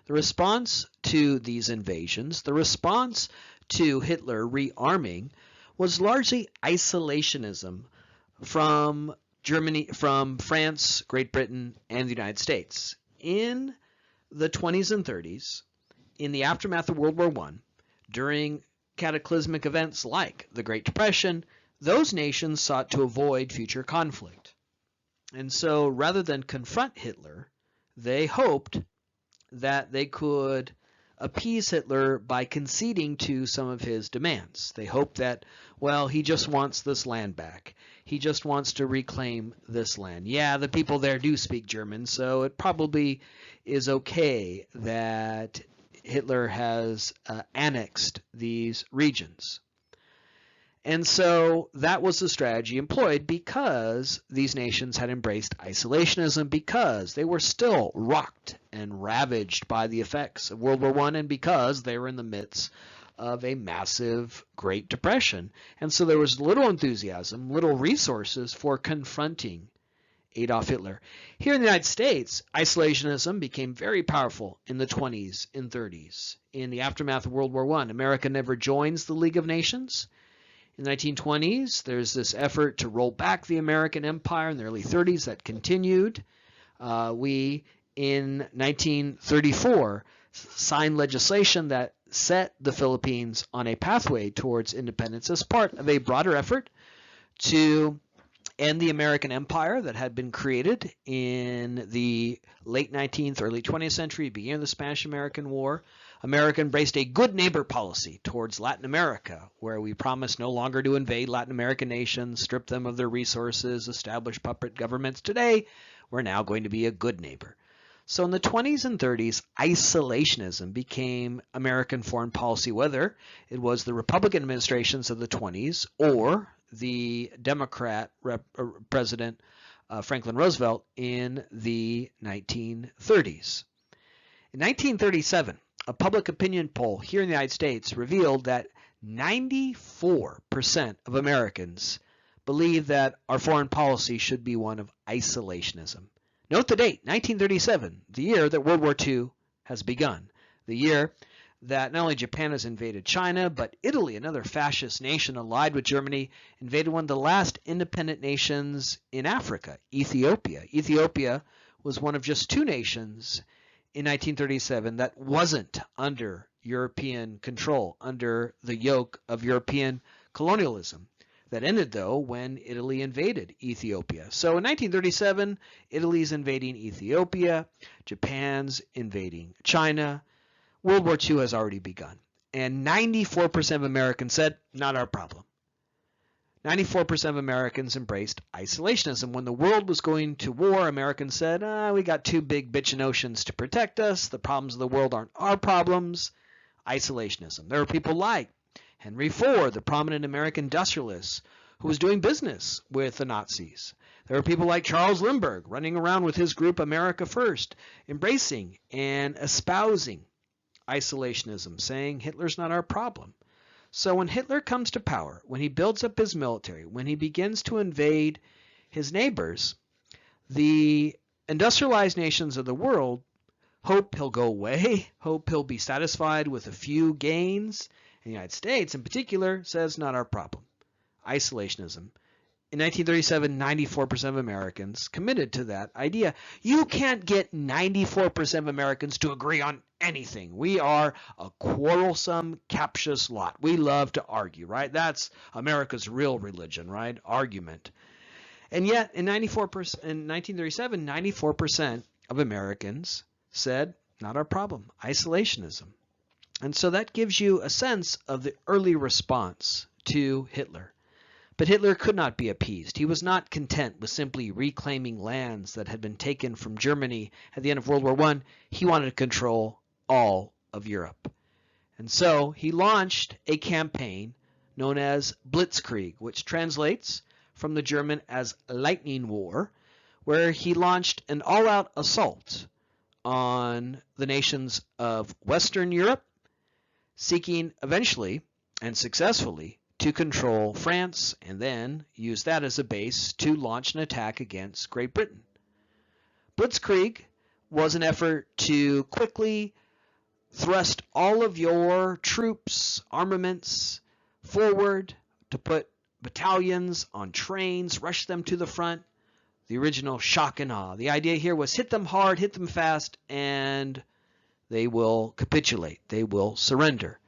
the response to these invasions, the response to Hitler rearming was largely isolationism from Germany, from France, Great Britain, and the United States. In the 20s and 30s, in the aftermath of World War I, during cataclysmic events like the Great Depression, those nations sought to avoid future conflict. And so rather than confront Hitler, they hoped that they could appease Hitler by conceding to some of his demands. They hoped that, well, he just wants this land back. He just wants to reclaim this land. Yeah, the people there do speak German, so it probably is okay that Hitler has annexed these regions. And so that was the strategy employed because these nations had embraced isolationism, because they were still rocked and ravaged by the effects of World War I, and because they were in the midst of a massive Great Depression. And so there was little enthusiasm, little resources for confronting Adolf Hitler. Here in the United States, isolationism became very powerful in the 20s and 30s. In the aftermath of World War I, America never joins the League of Nations. In the 1920s, there's this effort to roll back the American empire. In the early 30s, that continued. We, in 1934, signed legislation that set the Philippines on a pathway towards independence as part of a broader effort to end the American empire that had been created in the late 19th, early 20th century, beginning of the Spanish-American War. America embraced a good neighbor policy towards Latin America, where we promised no longer to invade Latin American nations, strip them of their resources, establish puppet governments. Today, we're now going to be a good neighbor. So in the 20s and 30s, isolationism became American foreign policy, whether it was the Republican administrations of the 20s or the Democrat President Franklin Roosevelt in the 1930s. In 1937, a public opinion poll here in the United States revealed that 94% of Americans believe that our foreign policy should be one of isolationism. Note the date, 1937, the year that World War II has begun, the year that not only Japan has invaded China, but Italy, another fascist nation allied with Germany, invaded one of the last independent nations in Africa, Ethiopia. Ethiopia was one of just two nations in 1937 that wasn't under European control, under the yoke of European colonialism. That ended, though, when Italy invaded Ethiopia. So in 1937, Italy's invading Ethiopia, Japan's invading China. World War II has already begun. And 94% of Americans said, not our problem. 94% of Americans embraced isolationism. When the world was going to war, Americans said, we got two big bitchin' oceans to protect us. The problems of the world aren't our problems. Isolationism. There were people like Henry Ford, the prominent American industrialist who was doing business with the Nazis. There were people like Charles Lindbergh running around with his group America First, embracing and espousing isolationism, saying Hitler's not our problem. So when Hitler comes to power, when he builds up his military, when he begins to invade his neighbors, the industrialized nations of the world hope he'll go away, hope he'll be satisfied with a few gains. And the United States, in particular, says not our problem. Isolationism. In 1937, 94% of Americans committed to that idea. You can't get 94% of Americans to agree on anything. We are a quarrelsome, captious lot. We love to argue, right? That's America's real religion, right? Argument. And yet, in 1937, 94% of Americans said, not our problem. Isolationism. And so that gives you a sense of the early response to Hitler. But Hitler could not be appeased. He was not content with simply reclaiming lands that had been taken from Germany at the end of World War I. He wanted to control all of Europe. And so he launched a campaign known as Blitzkrieg, which translates from the German as Lightning War, where he launched an all-out assault on the nations of Western Europe, seeking eventually and successfully to control France and then use that as a base to launch an attack against Great Britain. Blitzkrieg was an effort to quickly thrust all of your troops, armaments forward, to put battalions on trains, rush them to the front. The original shock and awe. The idea here was hit them hard, hit them fast, and they will capitulate. They will surrender.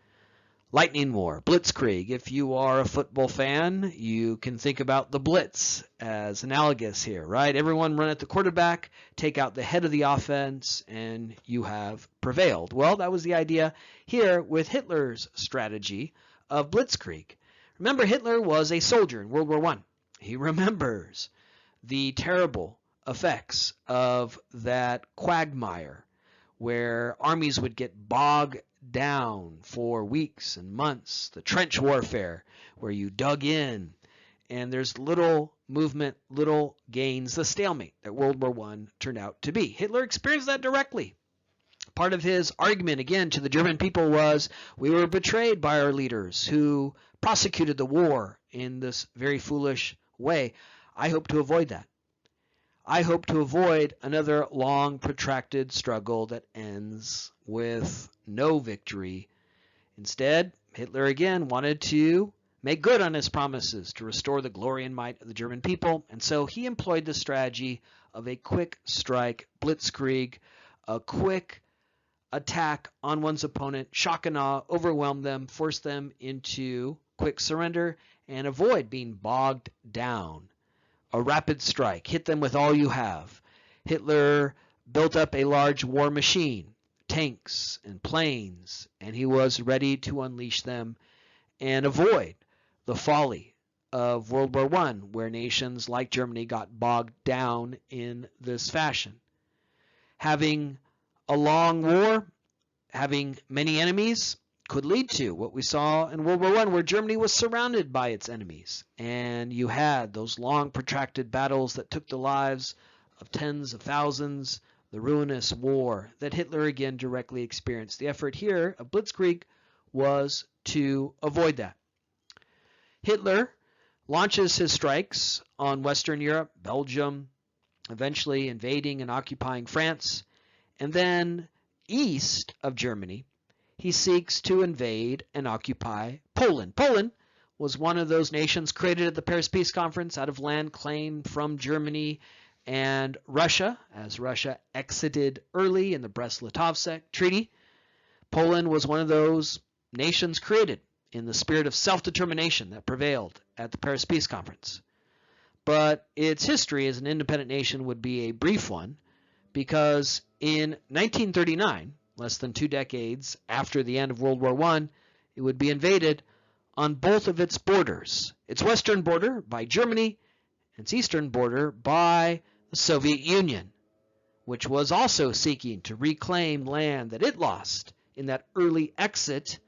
Lightning War, Blitzkrieg. If you are a football fan, you can think about the Blitz as analogous here, right? Everyone run at the quarterback, take out the head of the offense, and you have prevailed. Well, that was the idea here with Hitler's strategy of Blitzkrieg. Remember, Hitler was a soldier in World War I. He remembers the terrible effects of that quagmire where armies would get bogged down for weeks and months, the trench warfare where you dug in and there's little movement, little gains, the stalemate that World War I turned out to be. Hitler experienced that directly. Part of his argument, again, to the German people was, we were betrayed by our leaders who prosecuted the war in this very foolish way. I hope to avoid that. I hope to avoid another long, protracted struggle that ends with no victory. Instead, Hitler again wanted to make good on his promises to restore the glory and might of the German people, and so he employed the strategy of a quick strike, Blitzkrieg, a quick attack on one's opponent, shock and awe, overwhelm them, force them into quick surrender, and avoid being bogged down. A rapid strike, hit them with all you have. Hitler built up a large war machine, tanks and planes, and he was ready to unleash them and avoid the folly of World War I, where nations like Germany got bogged down in this fashion. Having a long war, having many enemies, could lead to what we saw in World War I, where Germany was surrounded by its enemies. And you had those long, protracted battles that took the lives of tens of thousands, the ruinous war that Hitler again directly experienced. The effort here of Blitzkrieg was to avoid that. Hitler launches his strikes on Western Europe, Belgium, eventually invading and occupying France, and then east of Germany, he seeks to invade and occupy Poland. Poland was one of those nations created at the Paris Peace Conference out of land claimed from Germany and Russia, as Russia exited early in the Brest-Litovsk Treaty. Poland was one of those nations created in the spirit of self-determination that prevailed at the Paris Peace Conference. But its history as an independent nation would be a brief one, because in 1939, less than 2 decades after the end of World War I, it would be invaded on both of its borders. Its western border by Germany, and its eastern border by the Soviet Union, which was also seeking to reclaim land that it lost in that early exit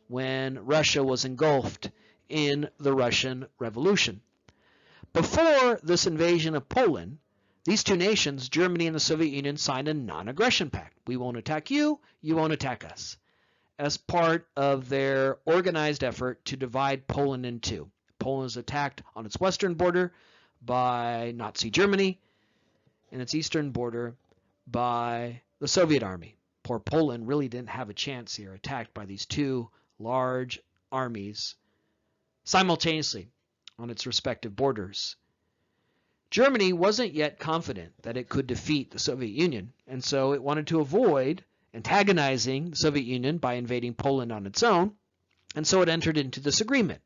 when Russia was engulfed in the Russian Revolution. Before this invasion of Poland, these two nations, Germany and the Soviet Union, signed a non-aggression pact. We won't attack you, you won't attack us, as part of their organized effort to divide Poland in two. Poland was attacked on its western border by Nazi Germany, and its eastern border by the Soviet army. Poor Poland really didn't have a chance here, attacked by these two large armies simultaneously on its respective borders. Germany wasn't yet confident that it could defeat the Soviet Union, and so it wanted to avoid antagonizing the Soviet Union by invading Poland on its own, and so it entered into this agreement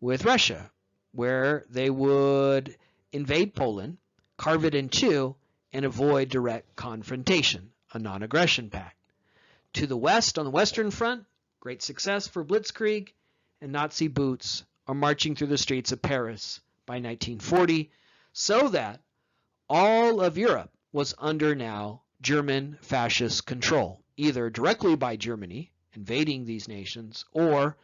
with Russia, where they would invade Poland, carve it in two, and avoid direct confrontation, a non-aggression pact. To the west, on the Western Front, great success for Blitzkrieg, and Nazi boots are marching through the streets of Paris by 1940, so that all of Europe was under now German fascist control, either directly by Germany invading these nations or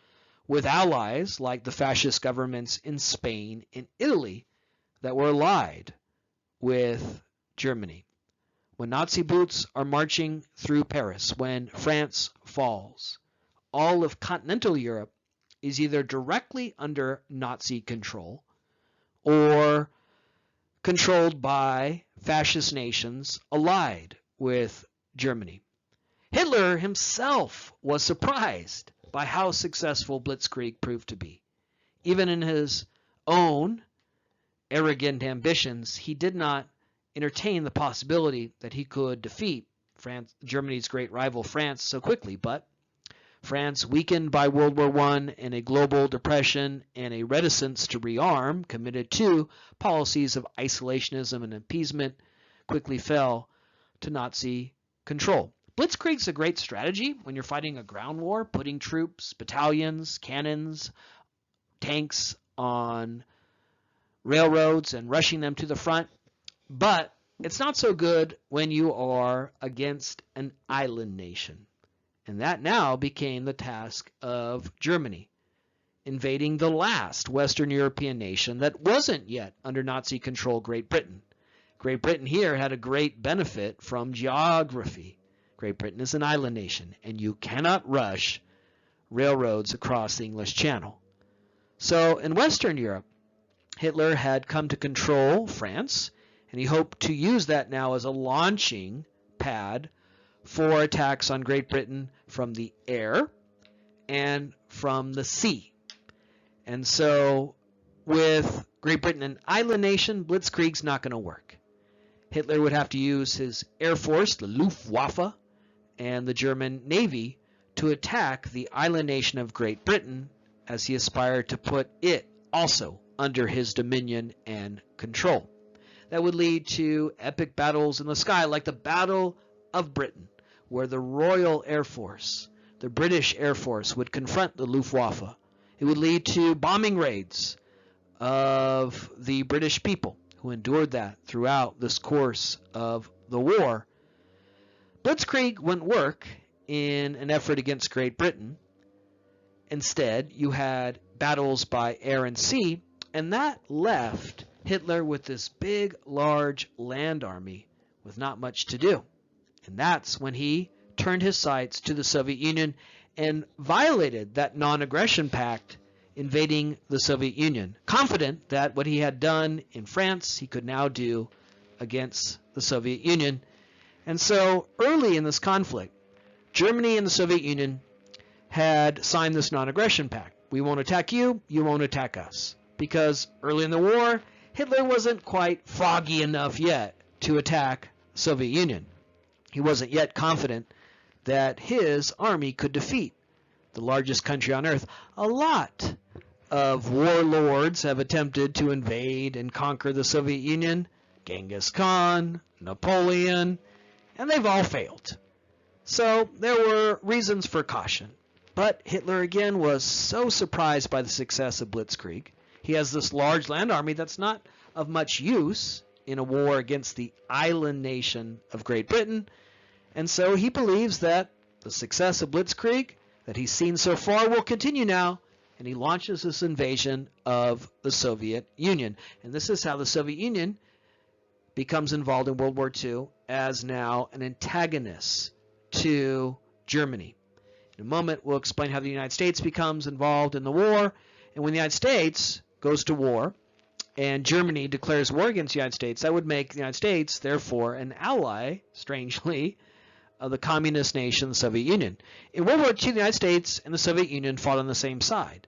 with allies like the fascist governments in Spain and Italy that were allied with Germany. When Nazi boots are marching through Paris, when France falls, all of continental Europe is either directly under Nazi control or controlled by fascist nations allied with Germany. Hitler himself was surprised by how successful Blitzkrieg proved to be. Even in his own arrogant ambitions, he did not entertain the possibility that he could defeat Germany's great rival France so quickly, but France, weakened by World War I and a global depression and a reticence to rearm, committed to policies of isolationism and appeasement, quickly fell to Nazi control. Blitzkrieg's a great strategy when you're fighting a ground war, putting troops, battalions, cannons, tanks on railroads and rushing them to the front. But it's not so good when you are against an island nation. And that now became the task of Germany, invading the last Western European nation that wasn't yet under Nazi control, Great Britain. Great Britain here had a great benefit from geography. Great Britain is an island nation, and you cannot rush railroads across the English Channel. So in Western Europe, Hitler had come to control France, and he hoped to use that now as a launching pad for attacks on Great Britain from the air and from the sea. And so with Great Britain an island nation, Blitzkrieg's not going to work. Hitler would have to use his air force, the Luftwaffe, and the German Navy to attack the island nation of Great Britain as he aspired to put it also under his dominion and control. That would lead to epic battles in the sky, like the Battle of Britain, where the Royal Air Force, the British Air Force, would confront the Luftwaffe. It would lead to bombing raids of the British people who endured that throughout this course of the war. Blitzkrieg wouldn't work in an effort against Great Britain. Instead, you had battles by air and sea, and that left Hitler with this big, large land army with not much to do. And that's when he turned his sights to the Soviet Union and violated that non-aggression pact, invading the Soviet Union, confident that what he had done in France he could now do against the Soviet Union. And so early in this conflict, Germany and the Soviet Union had signed this non-aggression pact. We won't attack you, you won't attack us. Because early in the war, Hitler wasn't quite froggy enough yet to attack the Soviet Union. He wasn't yet confident that his army could defeat the largest country on earth. A lot of warlords have attempted to invade and conquer the Soviet Union. Genghis Khan, Napoleon, and they've all failed. So there were reasons for caution. But Hitler again was so surprised by the success of Blitzkrieg. He has this large land army that's not of much use in a war against the island nation of Great Britain. And so he believes that the success of Blitzkrieg that he's seen so far will continue now, and he launches this invasion of the Soviet Union. And this is how the Soviet Union becomes involved in World War II as now an antagonist to Germany. In a moment, we'll explain how the United States becomes involved in the war, and when the United States goes to war and Germany declares war against the United States, that would make the United States, therefore, an ally, strangely, of the communist nation, the Soviet Union. In World War II, the United States and the Soviet Union fought on the same side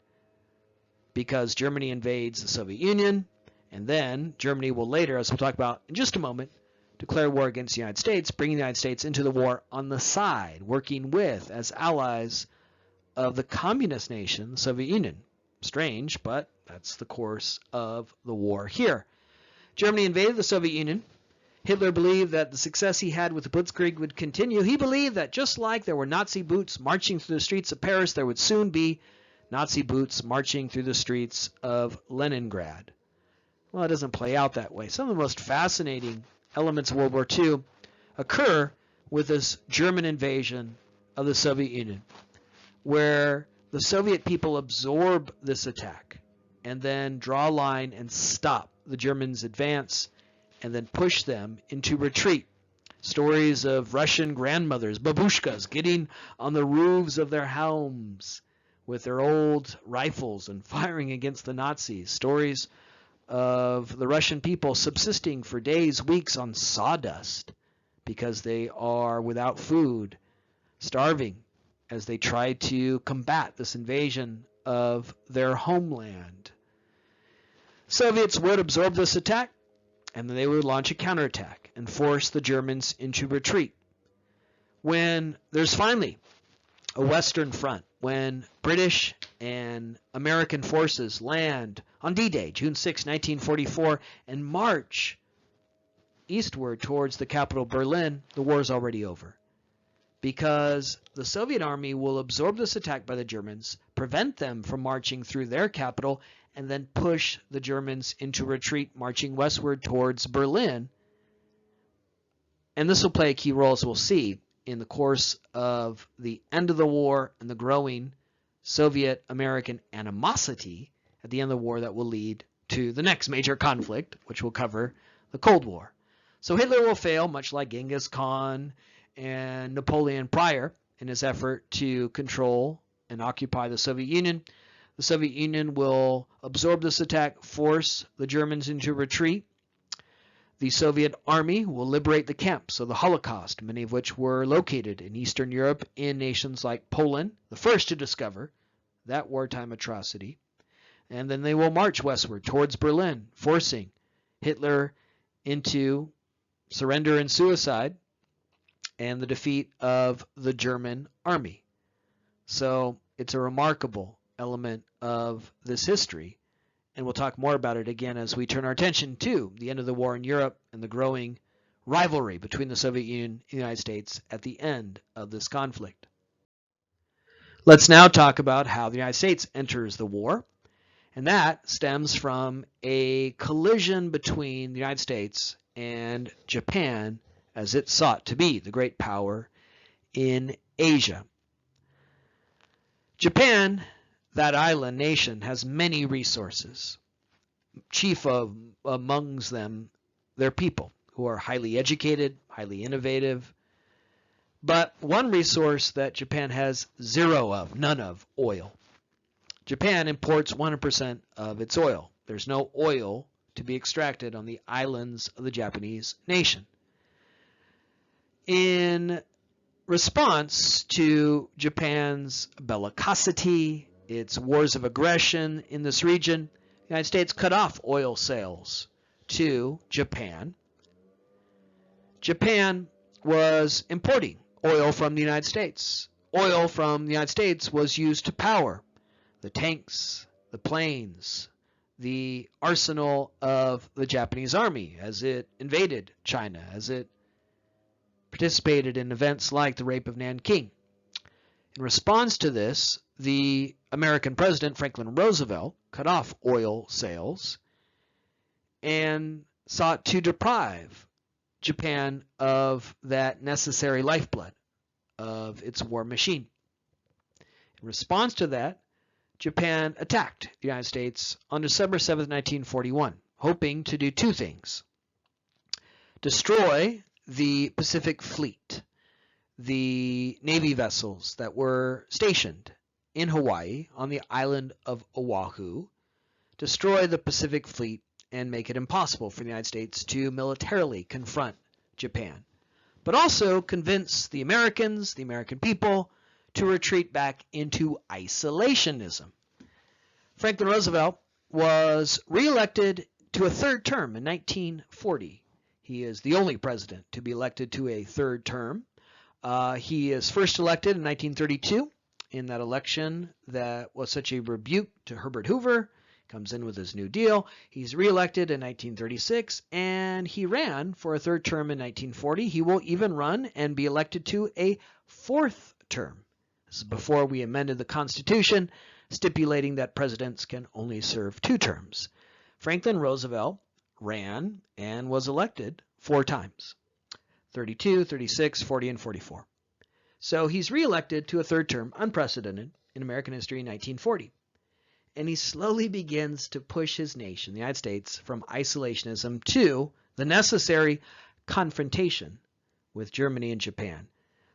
because Germany invades the Soviet Union, and then Germany will later, as we'll talk about in just a moment, declare war against the United States, bringing the United States into the war on the side, working with, as allies of the communist nation, the Soviet Union. Strange, but that's the course of the war here. Germany invaded the Soviet Union. Hitler believed that the success he had with the Blitzkrieg would continue. He believed that just like there were Nazi boots marching through the streets of Paris, there would soon be Nazi boots marching through the streets of Leningrad. Well, it doesn't play out that way. Some of the most fascinating elements of World War II occur with this German invasion of the Soviet Union, where The Soviet people absorb this attack and then draw a line and stop the Germans' advance and then push them into retreat. Stories of Russian grandmothers, babushkas, getting on the roofs of their homes with their old rifles and firing against the Nazis. Stories of the Russian people subsisting for days, weeks on sawdust because they are without food, starving as they try to combat this invasion of their homeland. Soviets would absorb this attack, and then they would launch a counterattack and force the Germans into retreat. When there's finally a Western front, when British and American forces land on D-Day, June 6, 1944, and march eastward towards the capital Berlin, the war is already over. Because the Soviet army will absorb this attack by the Germans, prevent them from marching through their capital, and then push the Germans into retreat, marching westward towards Berlin. And this will play a key role, as we'll see, in the course of the end of the war and the growing Soviet-American animosity at the end of the war that will lead to the next major conflict, which will cover the Cold War. So Hitler will fail, much like Genghis Khan and Napoleon prior, in his effort to control and occupy the Soviet Union. The Soviet Union will absorb this attack, force the Germans into retreat. The Soviet army will liberate the camps of the Holocaust, many of which were located in Eastern Europe in nations like Poland, the first to discover that wartime atrocity. And then they will march westward towards Berlin, forcing Hitler into surrender and suicide and the defeat of the German army. So it's a remarkable element of this history, and we'll talk more about it again as we turn our attention to the end of the war in Europe and the growing rivalry between the Soviet Union and the United States at the end of this conflict. Let's now talk about how the United States enters the war, and that stems from a collision between the United States and Japan as it sought to be the great power in Asia. Japan, that island nation, has many resources. Chief amongst them, their people, who are highly educated, highly innovative. But one resource that Japan has none of, oil. Japan imports 100% of its oil. There's no oil to be extracted on the islands of the Japanese nation. In response to Japan's bellicosity, its wars of aggression in this region, the United States cut off oil sales to Japan. Japan was importing oil from the United States. Oil from the United States was used to power the tanks, the planes, the arsenal of the Japanese army as it invaded China, as it participated in events like the Rape of Nanking. In response to this, the American president, Franklin Roosevelt, cut off oil sales and sought to deprive Japan of that necessary lifeblood of its war machine. In response to that, Japan attacked the United States on December 7, 1941, hoping to do two things: destroy the Pacific Fleet, the Navy vessels that were stationed in Hawaii on the island of Oahu, destroy the Pacific Fleet and make it impossible for the United States to militarily confront Japan, but also convince the Americans, the American people, to retreat back into isolationism. Franklin Roosevelt was reelected to a third term in 1940. He is the only president to be elected to a third term. He is first elected in 1932 in that election that was such a rebuke to Herbert Hoover. Comes in with his New Deal. He's reelected in 1936, and he ran for a third term in 1940. He will even run and be elected to a fourth term. This is before we amended the Constitution, stipulating that presidents can only serve 2 terms. Franklin Roosevelt ran and was elected 4 times, 32, 36, 40, and 44. So he's reelected to a third term, unprecedented in American history in 1940. And he slowly begins to push his nation, the United States, from isolationism to the necessary confrontation with Germany and Japan.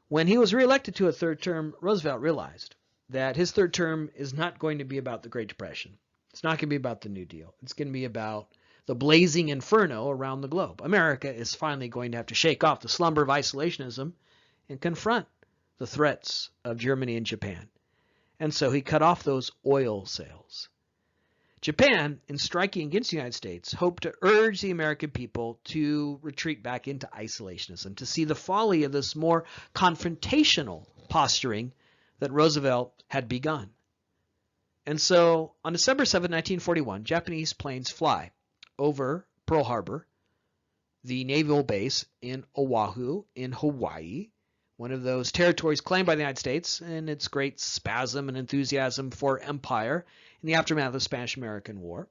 When he was reelected to a third term, Roosevelt realized that his third term is not going to be about the Great Depression. It's not going to be about the New Deal. It's going to be about the blazing inferno around the globe. America is finally going to have to shake off the slumber of isolationism and confront the threats of Germany and Japan. And so he cut off those oil sales. Japan, in striking against the United States, hoped to urge the American people to retreat back into isolationism, to see the folly of this more confrontational posturing that Roosevelt had begun. And so on December 7, 1941, Japanese planes fly over Pearl Harbor, the naval base in Oahu in Hawaii, one of those territories claimed by the United States in its great spasm and enthusiasm for empire in the aftermath of the Spanish-American War.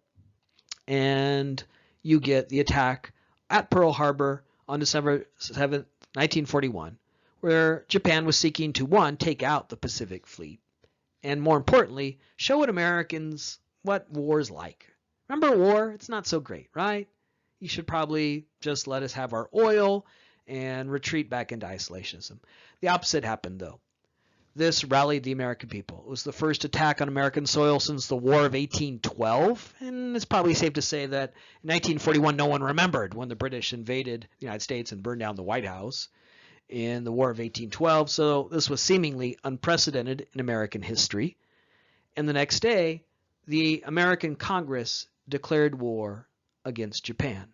And you get the attack at Pearl Harbor on December 7, 1941, where Japan was seeking to, one, take out the Pacific Fleet, and more importantly, show what Americans what war is like. Remember war? It's not so great, right? You should probably just let us have our oil and retreat back into isolationism. The opposite happened, though. This rallied the American people. It was the first attack on American soil since the War of 1812, and it's probably safe to say that in 1941 no one remembered when the British invaded the United States and burned down the White House in the War of 1812, so this was seemingly unprecedented in American history. And the next day, the American Congress declared war against Japan,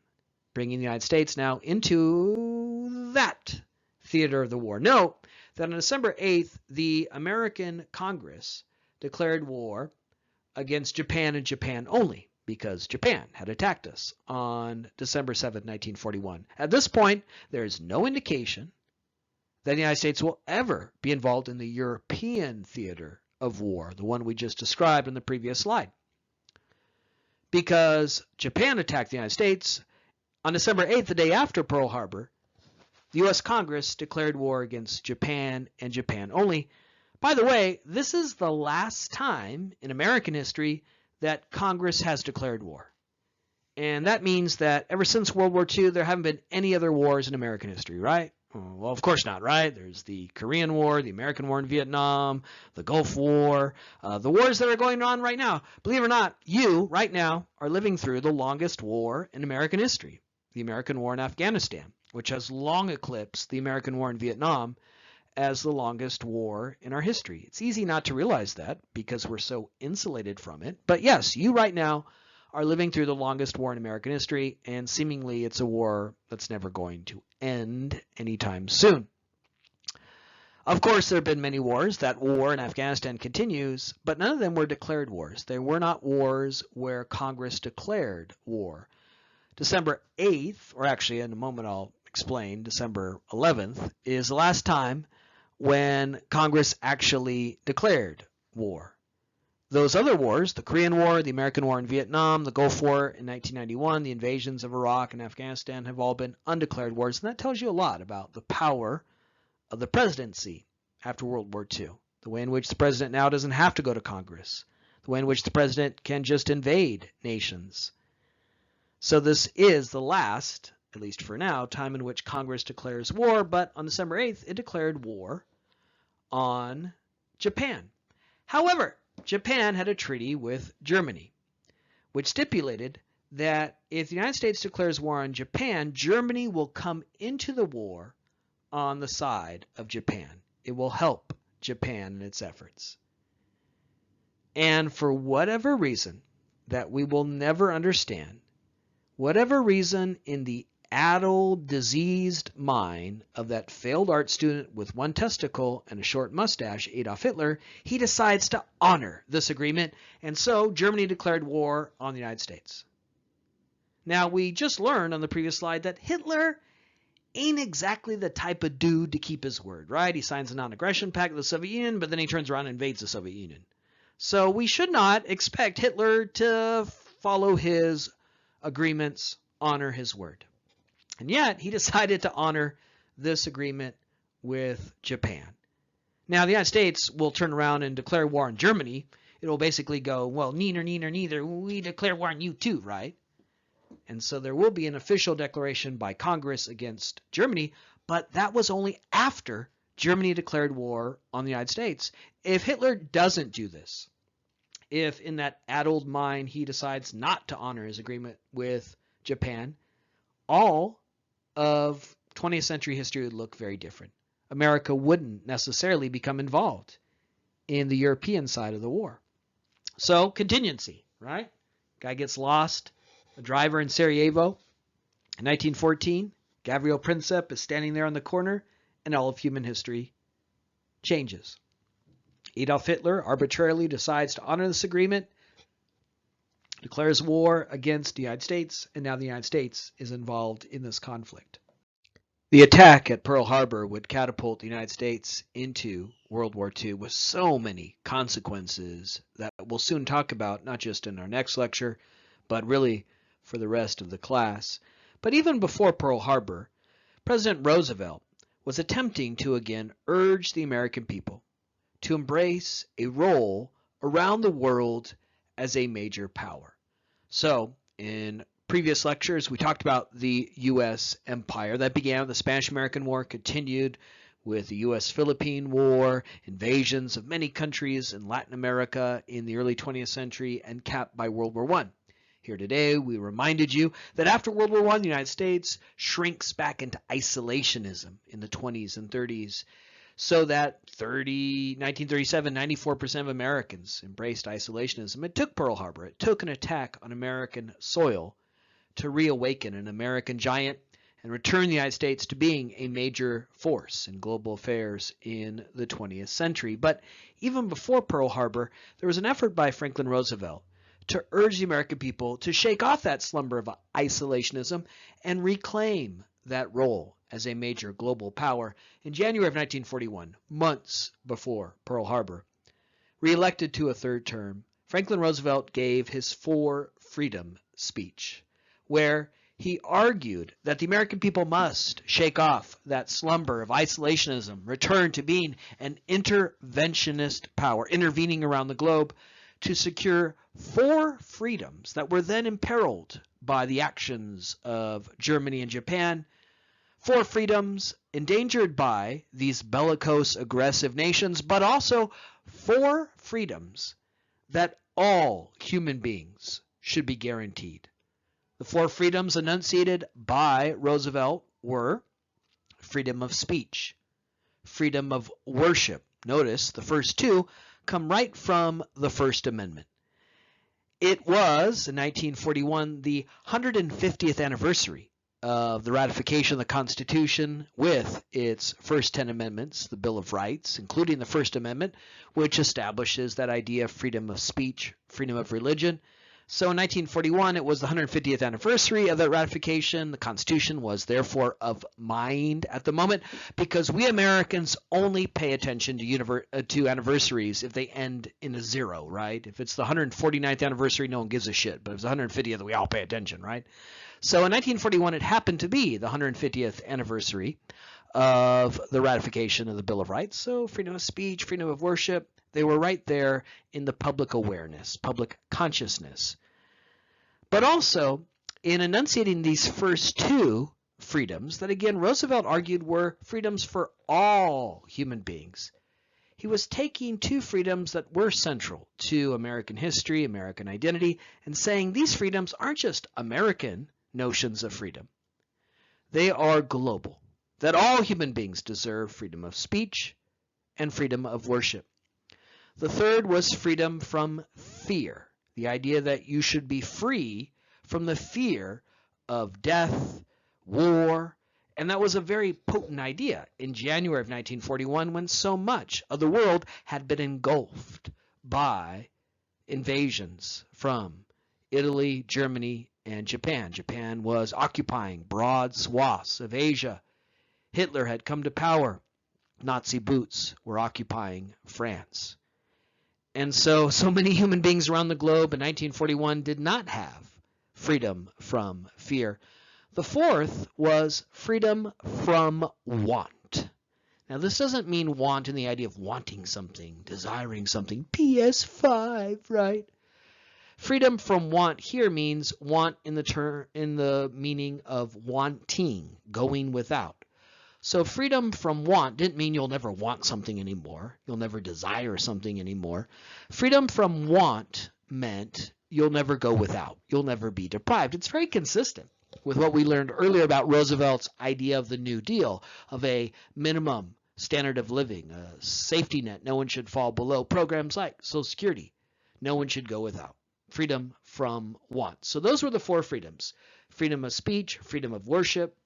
bringing the United States now into that theater of the war. Note that on December 8th, the American Congress declared war against Japan and Japan only, because Japan had attacked us on December 7th, 1941. At this point, there is no indication that the United States will ever be involved in the European theater of war, the one we just described in the previous slide. Because Japan attacked the United States on December 8th, the day after Pearl Harbor, the U.S. Congress declared war against Japan and Japan only. By the way, this is the last time in American history that Congress has declared war. And that means that ever since World War II, there haven't been any other wars in American history, right? Well, of course not, right? There's the Korean War, the American War in Vietnam, the Gulf War, the wars that are going on right now. Believe it or not, you, right now, are living through the longest war in American history, the American War in Afghanistan, which has long eclipsed the American War in Vietnam as the longest war in our history. It's easy not to realize that because we're so insulated from it. But yes, you right now are living through the longest war in American history, and seemingly it's a war that's never going to end anytime soon. Of course, there have been many wars. That war in Afghanistan continues, but none of them were declared wars. They were not wars where Congress declared war. December 8th, or actually in a moment I'll explain, December 11th, is the last time when Congress actually declared war. Those other wars, the Korean War, the American War in Vietnam, the Gulf War in 1991, the invasions of Iraq and Afghanistan have all been undeclared wars, and that tells you a lot about the power of the presidency after World War II, the way in which the president now doesn't have to go to Congress, the way in which the president can just invade nations. So this is the last, at least for now, time in which Congress declares war, but on December 8th, it declared war on Japan. However, Japan had a treaty with Germany, which stipulated that if the United States declares war on Japan, Germany will come into the war on the side of Japan. It will help Japan in its efforts. And for whatever reason that we will never understand, whatever reason in the addled, diseased mind of that failed art student with one testicle and a short mustache, Adolf Hitler, he decides to honor this agreement, and so Germany declared war on the United States. Now, we just learned on the previous slide that Hitler ain't exactly the type of dude to keep his word, right? He signs a non-aggression pact with the Soviet Union, but then he turns around and invades the Soviet Union. So we should not expect Hitler to follow his agreements, honor his word. And yet, he decided to honor this agreement with Japan. Now, the United States will turn around and declare war on Germany. It will basically go, well, neither, we declare war on you too, right? And so there will be an official declaration by Congress against Germany, but that was only after Germany declared war on the United States. If Hitler doesn't do this, if in that addled mind he decides not to honor his agreement with Japan, all of 20th century history would look very different. America wouldn't necessarily become involved in the European side of the war. So, contingency, right? Guy gets lost, a driver in Sarajevo. In 1914, Gavrilo Princip is standing there on the corner, and all of human history changes. Adolf Hitler arbitrarily decides to honor this agreement, declares war against the United States, and now the United States is involved in this conflict. The attack at Pearl Harbor would catapult the United States into World War II with so many consequences that we'll soon talk about, not just in our next lecture, but really for the rest of the class. But even before Pearl Harbor, President Roosevelt was attempting to again urge the American people to embrace a role around the world as a major power. So, in previous lectures, we talked about the U.S. empire that began with the Spanish-American War, continued with the U.S.-Philippine War, invasions of many countries in Latin America in the early 20th century, and capped by World War I. Here today, we reminded you that after World War I, the United States shrinks back into isolationism in the 20s and 30s, so that 1937, 94% of Americans embraced isolationism. It took Pearl Harbor. It took an attack on American soil to reawaken an American giant and return the United States to being a major force in global affairs in the 20th century. But even before Pearl Harbor, there was an effort by Franklin Roosevelt to urge the American people to shake off that slumber of isolationism and reclaim that role as a major global power. In January of 1941, months before Pearl Harbor, re-elected to a third term, Franklin Roosevelt gave his For Freedom speech, where he argued that the American people must shake off that slumber of isolationism, return to being an interventionist power, intervening around the globe to secure 4 freedoms that were then imperiled by the actions of Germany and Japan. 4 freedoms endangered by these bellicose, aggressive nations, but also 4 freedoms that all human beings should be guaranteed. The 4 freedoms enunciated by Roosevelt were freedom of speech, freedom of worship. Notice the first 2 come right from the First Amendment. It was, in 1941, the 150th anniversary of the ratification of the Constitution with its first 10 amendments, the Bill of Rights, including the First Amendment, which establishes that idea of freedom of speech, freedom of religion. So in 1941, it was the 150th anniversary of that ratification. The Constitution was therefore of mind at the moment because we Americans only pay attention to anniversaries if they end in a 0, right? If it's the 149th anniversary, no one gives a shit. But if it's the 150th, we all pay attention, right? So in 1941, it happened to be the 150th anniversary of the ratification of the Bill of Rights. So freedom of speech, freedom of worship, they were right there in the public awareness, public consciousness. But also, in enunciating these first 2 freedoms that, again, Roosevelt argued were freedoms for all human beings, he was taking 2 freedoms that were central to American history, American identity, and saying these freedoms aren't just American notions of freedom. They are global, that all human beings deserve freedom of speech and freedom of worship. The third was freedom from fear, the idea that you should be free from the fear of death, war, and that was a very potent idea in January of 1941 when so much of the world had been engulfed by invasions from Italy, Germany, and Japan. Japan was occupying broad swaths of Asia. Hitler had come to power. Nazi boots were occupying France. And so many human beings around the globe in 1941 did not have freedom from fear. The fourth was freedom from want. Now, this doesn't mean want in the idea of wanting something, desiring something, PS5, right? Freedom from want here means want in the meaning of wanting, going without. So freedom from want didn't mean you'll never want something anymore. You'll never desire something anymore. Freedom from want meant you'll never go without. You'll never be deprived. It's very consistent with what we learned earlier about Roosevelt's idea of the New Deal, of a minimum standard of living, a safety net no one should fall below, programs like Social Security no one should go without. Freedom from want. So those were the four freedoms: freedom of speech, freedom of worship,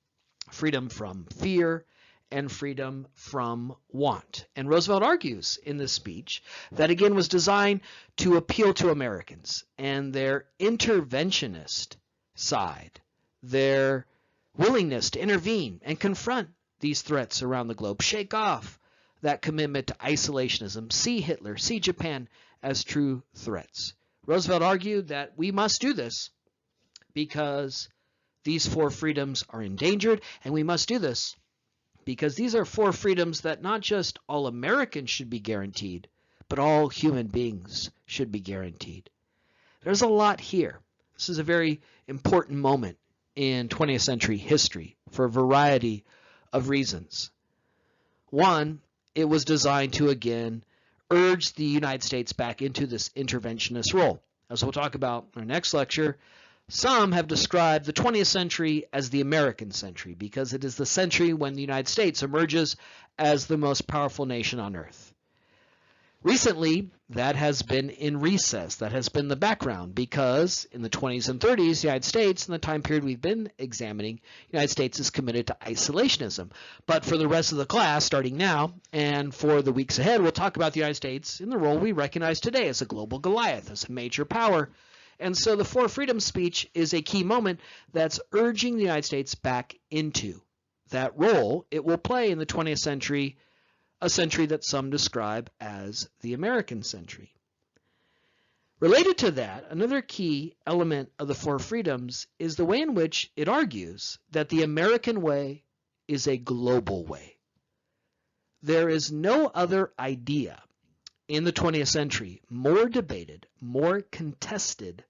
freedom from fear, and freedom from want. And Roosevelt argues in this speech that, again, was designed to appeal to Americans and their interventionist side, their willingness to intervene and confront these threats around the globe, shake off that commitment to isolationism, see Hitler, see Japan as true threats. Roosevelt argued that we must do this because these four freedoms are endangered, and we must do this because these are four freedoms that not just all Americans should be guaranteed, but all human beings should be guaranteed. There's a lot here. This is a very important moment in 20th century history for a variety of reasons. One, it was designed to, again, urge the United States back into this interventionist role. As we'll talk about in our next lecture, some have described the 20th century as the American century because it is the century when the United States emerges as the most powerful nation on earth. Recently, that has been in recess. That has been the background because in the 20s and 30s, the United States, in the time period we've been examining, the United States is committed to isolationism. But for the rest of the class, starting now, and for the weeks ahead, we'll talk about the United States in the role we recognize today as a global Goliath, as a major power. And so the Four Freedoms speech is a key moment that's urging the United States back into that role it will play in the 20th century, a century that some describe as the American century. Related to that, another key element of the Four Freedoms is the way in which it argues that the American way is a global way. There is no other idea in the 20th century more debated, more contested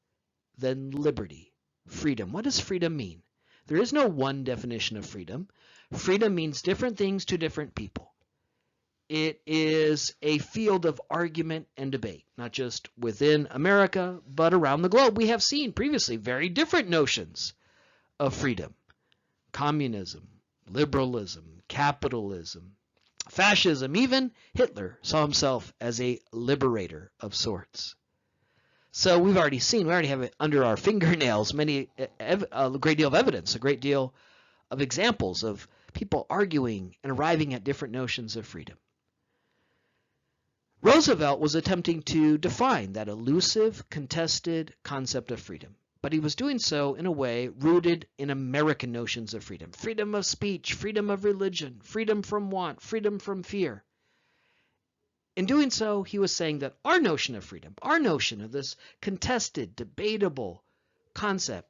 than liberty, freedom. What does freedom mean? There is no one definition of freedom. Freedom means different things to different people. It is a field of argument and debate, not just within America, but around the globe. We have seen previously very different notions of freedom: communism, liberalism, capitalism, fascism. Even Hitler saw himself as a liberator of sorts. So we already have it under our fingernails, a great deal of evidence, a great deal of examples of people arguing and arriving at different notions of freedom. Roosevelt was attempting to define that elusive, contested concept of freedom, but he was doing so in a way rooted in American notions of freedom: freedom of speech, freedom of religion, freedom from want, freedom from fear. In doing so, he was saying that our notion of freedom, our notion of this contested, debatable concept,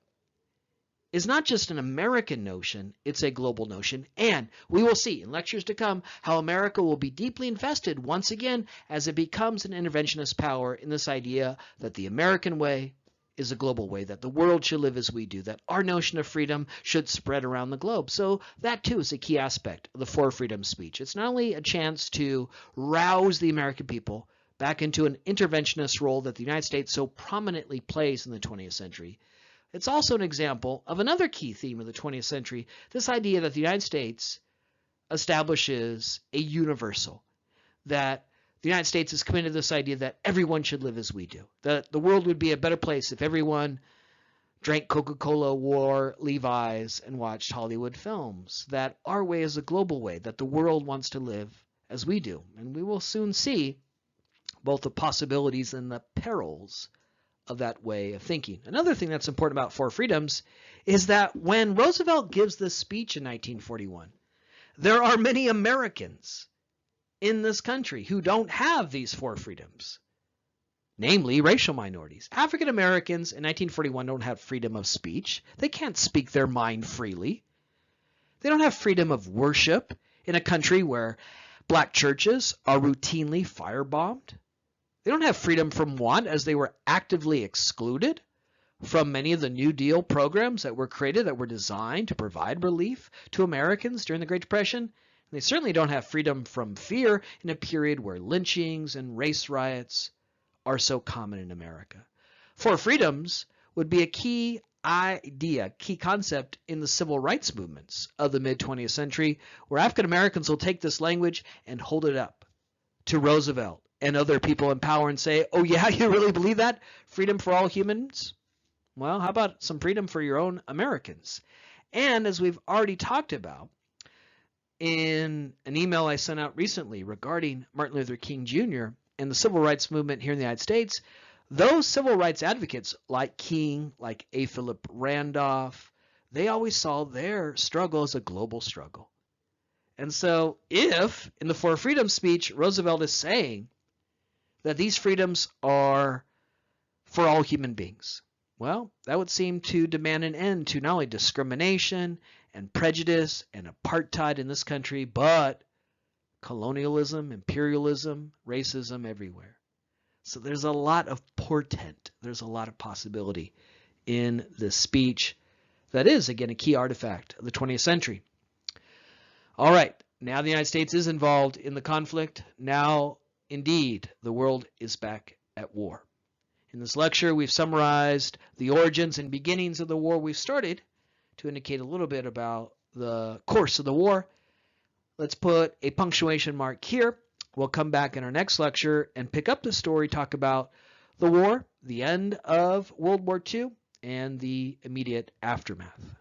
is not just an American notion, it's a global notion. And we will see in lectures to come how America will be deeply invested once again as it becomes an interventionist power in this idea that the American way is a global way, that the world should live as we do, that our notion of freedom should spread around the globe. So that too is a key aspect of the Four Freedoms speech. It's not only a chance to rouse the American people back into an interventionist role that the United States so prominently plays in the 20th century, it's also an example of another key theme of the 20th century, this idea that the United States establishes a universal, that the United States is committed to this idea that everyone should live as we do, that the world would be a better place if everyone drank Coca-Cola, wore Levi's, and watched Hollywood films, that our way is a global way, that the world wants to live as we do. And we will soon see both the possibilities and the perils of that way of thinking. Another thing that's important about Four Freedoms is that when Roosevelt gives this speech in 1941, there are many Americans in this country who don't have these four freedoms, namely racial minorities. African Americans in 1941 don't have freedom of speech. They can't speak their mind freely. They don't have freedom of worship in a country where Black churches are routinely firebombed. They don't have freedom from want, as they were actively excluded from many of the New Deal programs that were created, that were designed to provide relief to Americans during the Great Depression. And they certainly don't have freedom from fear in a period where lynchings and race riots are so common in America. Four freedoms would be a key idea, key concept in the civil rights movements of the mid-20th century, where African Americans will take this language and hold it up to Roosevelt and other people in power and say, oh yeah, you really believe that? Freedom for all humans? Well, how about some freedom for your own Americans? And as we've already talked about in an email I sent out recently regarding Martin Luther King Jr. and the civil rights movement here in the United States, those civil rights advocates like King, like A. Philip Randolph, they always saw their struggle as a global struggle. And so if, in the Four Freedoms speech, Roosevelt is saying that these freedoms are for all human beings, well, that would seem to demand an end to not only discrimination and prejudice and apartheid in this country, but colonialism, imperialism, racism everywhere. So there's a lot of portent. There's a lot of possibility in this speech that is, again, a key artifact of the 20th century. All right, now the United States is involved in the conflict. Now, indeed, the world is back at war. In this lecture, we've summarized the origins and beginnings of the war. We've started to indicate a little bit about the course of the war. Let's put a punctuation mark here. We'll come back in our next lecture and pick up the story, talk about the war, the end of World War II, and the immediate aftermath.